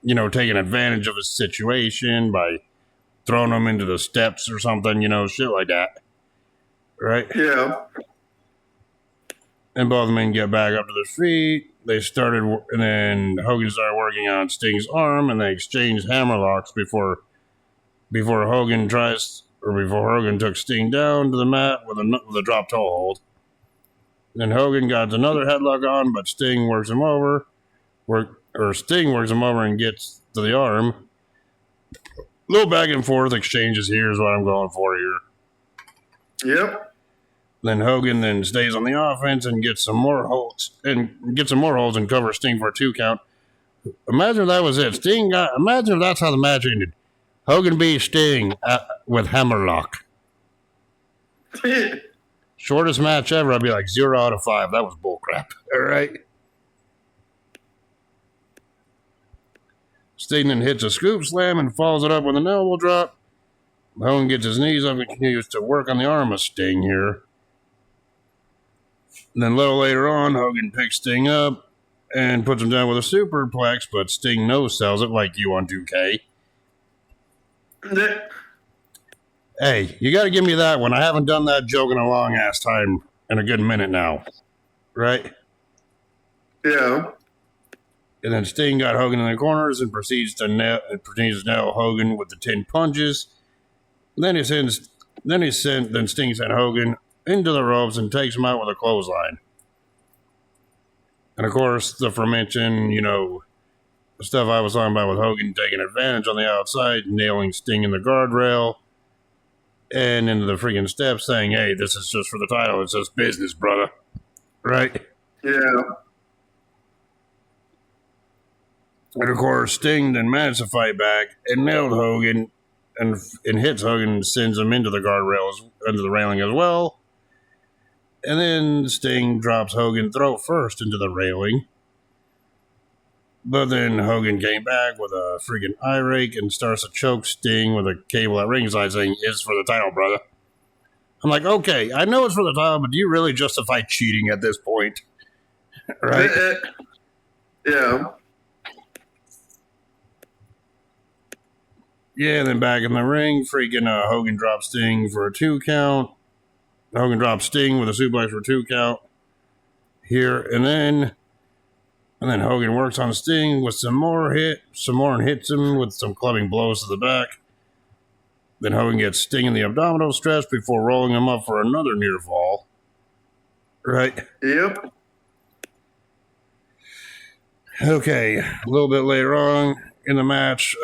[SPEAKER 1] taking advantage of a situation by throwing them into the steps or something, shit like that. Right?
[SPEAKER 3] Yeah.
[SPEAKER 1] And both men get back up to their feet. And then Hogan started working on Sting's arm, and they exchanged hammerlocks before Hogan took Sting down to the mat with a drop toe hold. Then Hogan got another headlock on, but Sting works him over. Sting works him over and gets to the arm. A little back and forth exchanges here is what I'm going for here.
[SPEAKER 3] Yep.
[SPEAKER 1] Then Hogan stays on the offense and gets some more holds and covers Sting for a 2 count. Imagine if that was it. Imagine if that's how the match ended. Hogan beat Sting with hammerlock. Shortest match ever. I'd be like 0 out of 5. That was bullcrap. All right. Sting then hits a scoop slam and follows it up with an elbow drop. Hogan gets his knees up and continues to work on the arm of Sting here. And then a little later on, Hogan picks Sting up and puts him down with a superplex, but Sting no-sells it like you on 2K. Hey, you got to give me that one. I haven't done that joke in a long-ass time, in a good minute now. Right?
[SPEAKER 3] Yeah.
[SPEAKER 1] And then Sting got Hogan in the corners and proceeds to nail Hogan with the 10 punches. Then Sting sent Hogan into the ropes and takes him out with a clothesline. And of course, the aforementioned, the stuff I was talking about with Hogan taking advantage on the outside, nailing Sting in the guardrail. and into the freaking steps saying, hey, this is just for the title. It's just business, brother. Right?
[SPEAKER 3] Yeah.
[SPEAKER 1] And of course, Sting then managed to fight back and nailed Hogan and hits Hogan and sends him into the guardrails, under the railing as well. And then Sting drops Hogan throat first into the railing. But then Hogan came back with a freaking eye rake and starts to choke Sting with a cable at ringside saying, it's for the title, brother. I'm like, okay, I know it's for the title, but do you really justify cheating at this point? Right?
[SPEAKER 3] Yeah.
[SPEAKER 1] Yeah, and then back in the ring, freaking Hogan drops Sting for a 2 count. Hogan drops Sting with a suplex for a 2 count. Here, and then Hogan works on Sting with some more and hits him with some clubbing blows to the back. Then Hogan gets Sting in the abdominal stretch before rolling him up for another near fall. Right?
[SPEAKER 3] Yep.
[SPEAKER 1] Okay, a little bit later on in the match,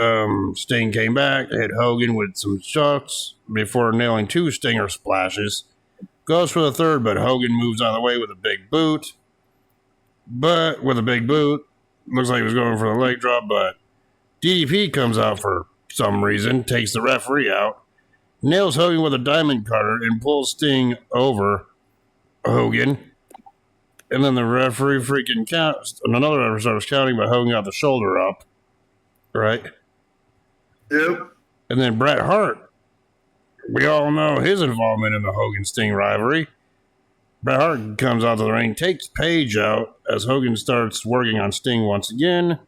[SPEAKER 1] Sting came back, hit Hogan with some shots before nailing 2 Stinger splashes. Goes for the third, but Hogan moves out of the way with a big boot. But with a big boot, looks like he was going for the leg drop, but DDP comes out for some reason, takes the referee out, nails Hogan with a diamond cutter, and pulls Sting over Hogan. And then the referee freaking counts, and another referee starts counting, but Hogan got the shoulder up. Right?
[SPEAKER 3] Yep.
[SPEAKER 1] And then Bret Hart, we all know his involvement in the Hogan-Sting rivalry. Bret Hart comes out to the ring, takes Paige out as Hogan starts working on Sting once again.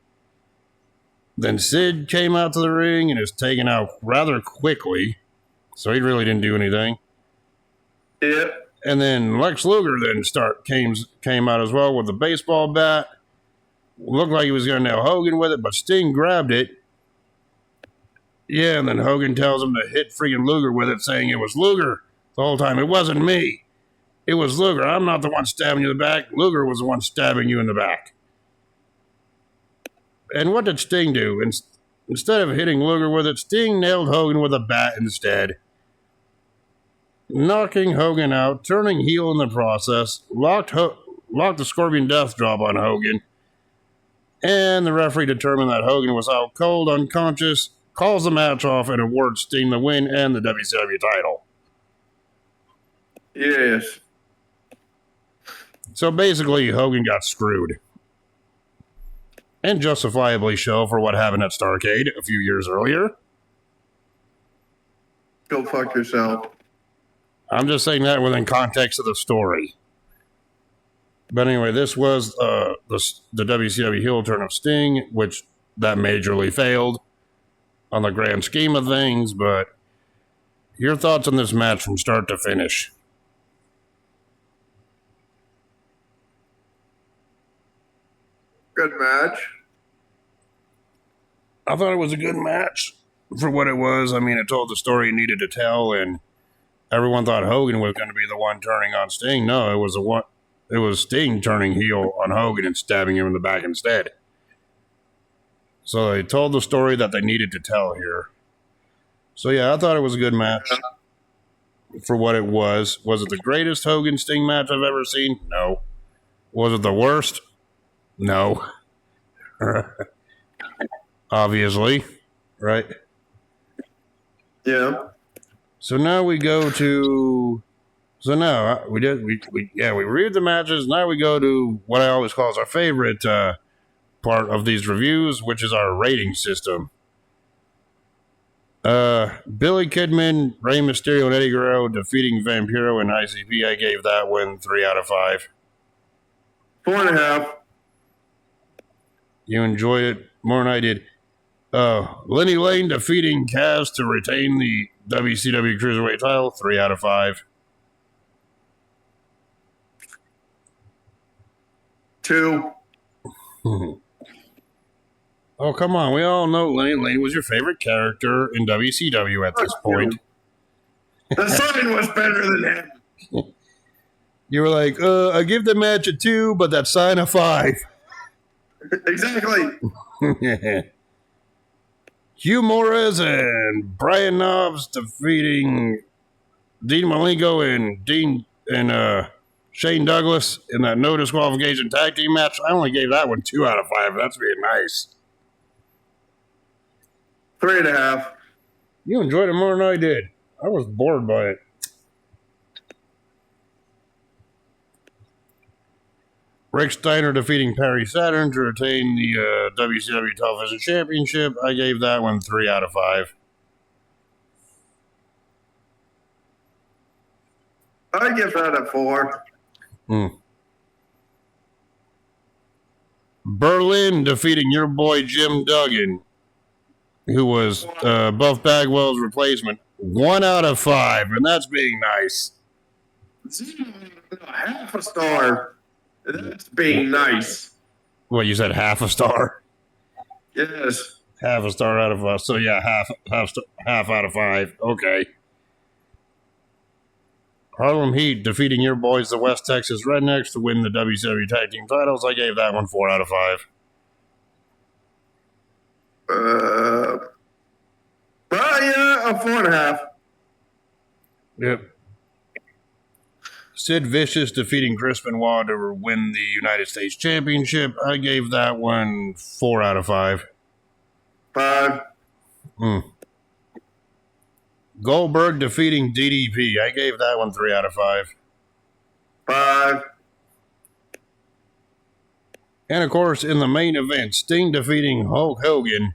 [SPEAKER 1] Then Sid came out to the ring and is taken out rather quickly, so he really didn't do anything.
[SPEAKER 3] Yep.
[SPEAKER 1] And then Lex Luger then came out as well with the baseball bat. Looked like he was going to nail Hogan with it, but Sting grabbed it. Yeah, and then Hogan tells him to hit freaking Luger with it, saying it was Luger the whole time. It wasn't me. It was Luger. I'm not the one stabbing you in the back. Luger was the one stabbing you in the back. And what did Sting do? Instead of hitting Luger with it, Sting nailed Hogan with a bat instead. Knocking Hogan out, turning heel in the process, locked the Scorpion Death Drop on Hogan. And the referee determined that Hogan was out cold, unconscious, calls the match off, and awards Sting the win and the WCW title.
[SPEAKER 3] Yes.
[SPEAKER 1] So basically, Hogan got screwed. And justifiably so for what happened at Starrcade a few years earlier.
[SPEAKER 3] Go fuck yourself.
[SPEAKER 1] I'm just saying that within context of the story. But anyway, this was the WCW heel turn of Sting, which that majorly failed on the grand scheme of things. But your thoughts on this match from start to finish?
[SPEAKER 3] Good match.
[SPEAKER 1] I thought it was a good match for what it was. I mean, it told the story it needed to tell, and everyone thought Hogan was going to be the one turning on Sting. No, it was Sting turning heel on Hogan and stabbing him in the back instead. So they told the story that they needed to tell here. So yeah, I thought it was a good match for what it was. Was it the greatest Hogan Sting match I've ever seen? No. Was it the worst? No. Obviously, right?
[SPEAKER 3] Yeah.
[SPEAKER 1] So now we go to. So now we reviewed the matches. Now we go to what I always call our favorite part of these reviews, which is our rating system. Billy Kidman, Rey Mysterio, and Eddie Guerrero defeating Vampiro and ICP. I gave that one 3 out of 5.
[SPEAKER 3] 4.5.
[SPEAKER 1] You enjoyed it more than I did. Lenny Lane defeating Kaz to retain the WCW Cruiserweight title. 3 out of 5.
[SPEAKER 3] 2.
[SPEAKER 1] Oh, come on. We all know Lenny Lane was your favorite character in WCW at this point.
[SPEAKER 3] The sign was better than him.
[SPEAKER 1] You were like, I give the match a 2, but that sign a 5.
[SPEAKER 3] Exactly.
[SPEAKER 1] Hugh Morris and Brian Knobs defeating Dean Malenko and Shane Douglas in that no disqualification tag team match. I only gave that one 2 out of 5. That's being nice.
[SPEAKER 3] 3.5.
[SPEAKER 1] You enjoyed it more than I did. I was bored by it. Rick Steiner defeating Perry Saturn to retain the WCW Television Championship. I gave that one 3 out of 5.
[SPEAKER 3] I give that a 4.
[SPEAKER 1] Berlin defeating your boy Jim Duggan, who was Buff Bagwell's replacement. 1 out of 5, and that's being nice.
[SPEAKER 3] Half a star. That's being nice.
[SPEAKER 1] What, you said half a star?
[SPEAKER 3] Yes.
[SPEAKER 1] Half a star out of us. So yeah, half out of 5. Okay. Harlem Heat defeating your boys, the West Texas Rednecks, to win the WCW Tag Team titles. I gave that one 4 out of 5.
[SPEAKER 3] Yeah, a 4.5.
[SPEAKER 1] Yep. Sid Vicious defeating Chris Benoit to win the United States Championship. I gave that one 4 out of 5.
[SPEAKER 3] 5.
[SPEAKER 1] Goldberg defeating DDP. I gave that one 3 out of 5.
[SPEAKER 3] 5.
[SPEAKER 1] And of course, in the main event, Sting defeating Hulk Hogan.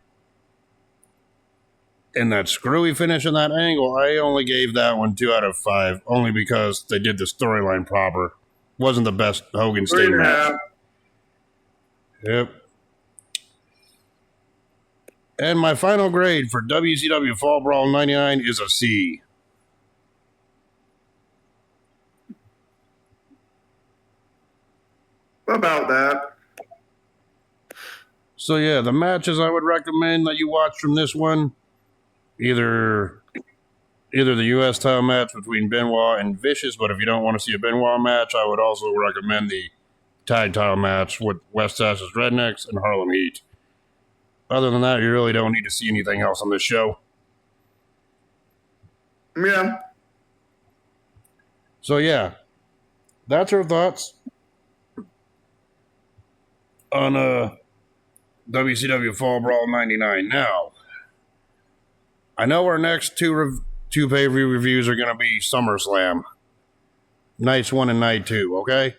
[SPEAKER 1] And that screwy finish in that angle, I only gave that one 2 out of 5, only because they did the storyline proper. Wasn't the best Hogan Sting match. Yep. And my final grade for WCW Fall Brawl 99 is a C.
[SPEAKER 3] About that.
[SPEAKER 1] So yeah, the matches I would recommend that you watch from this one, either the U.S. title match between Benoit and Vicious, but if you don't want to see a Benoit match, I would also recommend the tag title match with West Texas Rednecks and Harlem Heat. Other than that, you really don't need to see anything else on this show.
[SPEAKER 3] Yeah.
[SPEAKER 1] So yeah, that's our thoughts on WCW Fall Brawl 99. Now, I know our next two pay-per-view reviews are going to be SummerSlam. Nights 1 and Night 2, okay?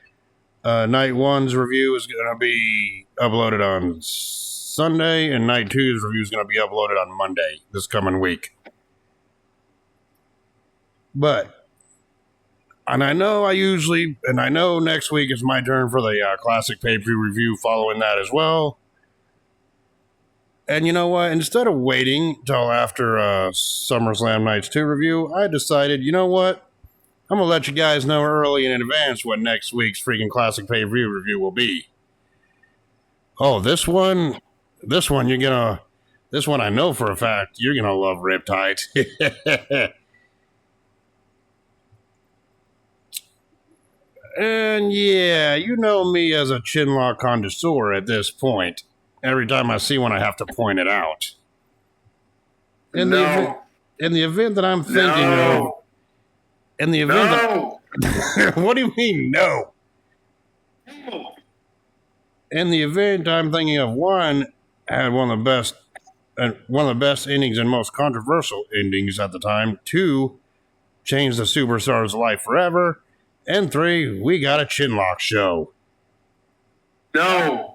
[SPEAKER 1] Night 1's review is going to be uploaded on Sunday, and Night 2's review is going to be uploaded on Monday this coming week. But, and I know next week is my turn for the classic pay-per-view review following that as well. And you know what? Instead of waiting till after SummerSlam Nights 2 review, I decided, you know what? I'm going to let you guys know early in advance what next week's freaking classic pay-per-view review will be. Oh, this one I know for a fact you're going to love Riptidz. And yeah, you know me as a chinlock connoisseur at this point. Every time I see one, I have to point it out. In the event that I'm thinking of... In the event that... What do you mean, no? In the event I'm thinking of, one, had one of the best endings and most controversial endings at the time. 2, changed the superstar's life forever. And 3, we got a chinlock show.
[SPEAKER 3] No.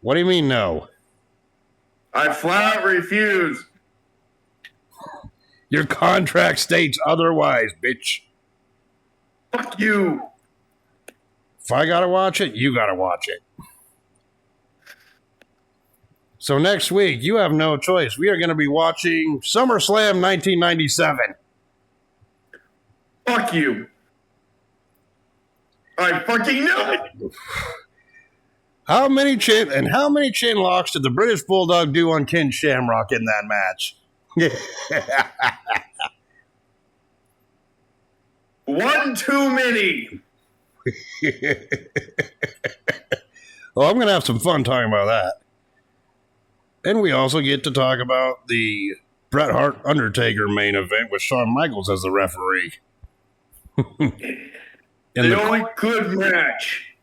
[SPEAKER 1] What do you mean, no?
[SPEAKER 3] I flat refuse.
[SPEAKER 1] Your contract states otherwise, bitch.
[SPEAKER 3] Fuck you.
[SPEAKER 1] If I gotta watch it, you gotta watch it. So next week, you have no choice. We are going to be watching SummerSlam 1997.
[SPEAKER 3] Fuck you. I fucking knew it.
[SPEAKER 1] How many chin locks did the British Bulldog do on Ken Shamrock in that match?
[SPEAKER 3] One too many.
[SPEAKER 1] Well, I'm going to have some fun talking about that. And we also get to talk about the Bret Hart Undertaker main event with Shawn Michaels as the referee.
[SPEAKER 3] The only good match.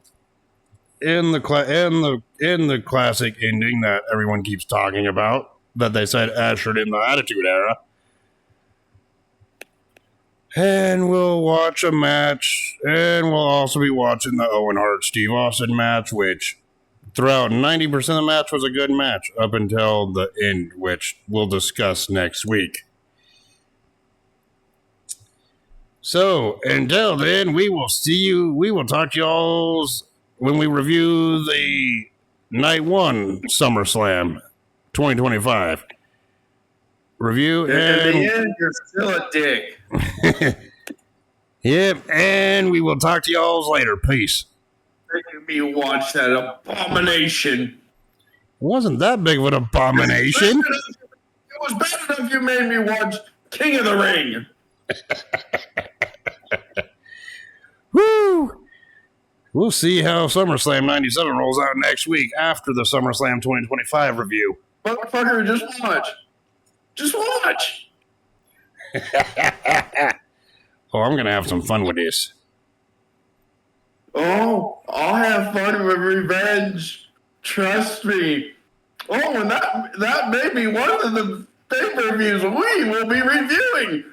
[SPEAKER 1] In the classic ending that everyone keeps talking about, that they said ushered in the Attitude Era. And we'll watch a match, and we'll also be watching the Owen Hart Steve Austin match, which throughout 90% of the match was a good match up until the end, which we'll discuss next week. So until then, we will talk to y'all when we review the Night 1 SummerSlam 2025 review.
[SPEAKER 3] And in the end, you're still a dick.
[SPEAKER 1] Yep, and we will talk to y'all later. Peace.
[SPEAKER 3] Making me watch that abomination.
[SPEAKER 1] It wasn't that big of an abomination.
[SPEAKER 3] It was bad enough you made me watch King of the Ring.
[SPEAKER 1] Woo! We'll see how SummerSlam 97 rolls out next week after the SummerSlam 2025 review.
[SPEAKER 3] Motherfucker, just watch. Just watch.
[SPEAKER 1] Oh, I'm going to have some fun with this.
[SPEAKER 3] Oh, I'll have fun with revenge. Trust me. Oh, and that may be one of the pay-per-views we will be reviewing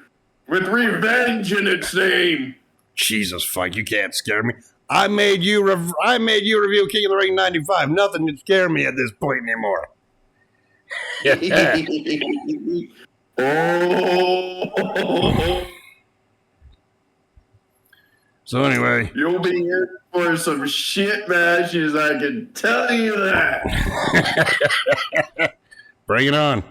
[SPEAKER 3] with revenge in its name.
[SPEAKER 1] Jesus, fuck, you can't scare me. I made you review King of the Ring 95. Nothing can scare me at this point anymore.
[SPEAKER 3] Oh.
[SPEAKER 1] So anyway.
[SPEAKER 3] You'll be in for some shit matches, I can tell you that.
[SPEAKER 1] Bring it on.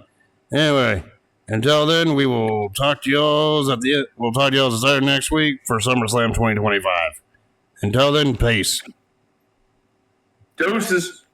[SPEAKER 1] Anyway, until then, we will talk to y'all at the end. We'll talk to y'all the start next week for SummerSlam 2025. Until then, peace.
[SPEAKER 3] Doses.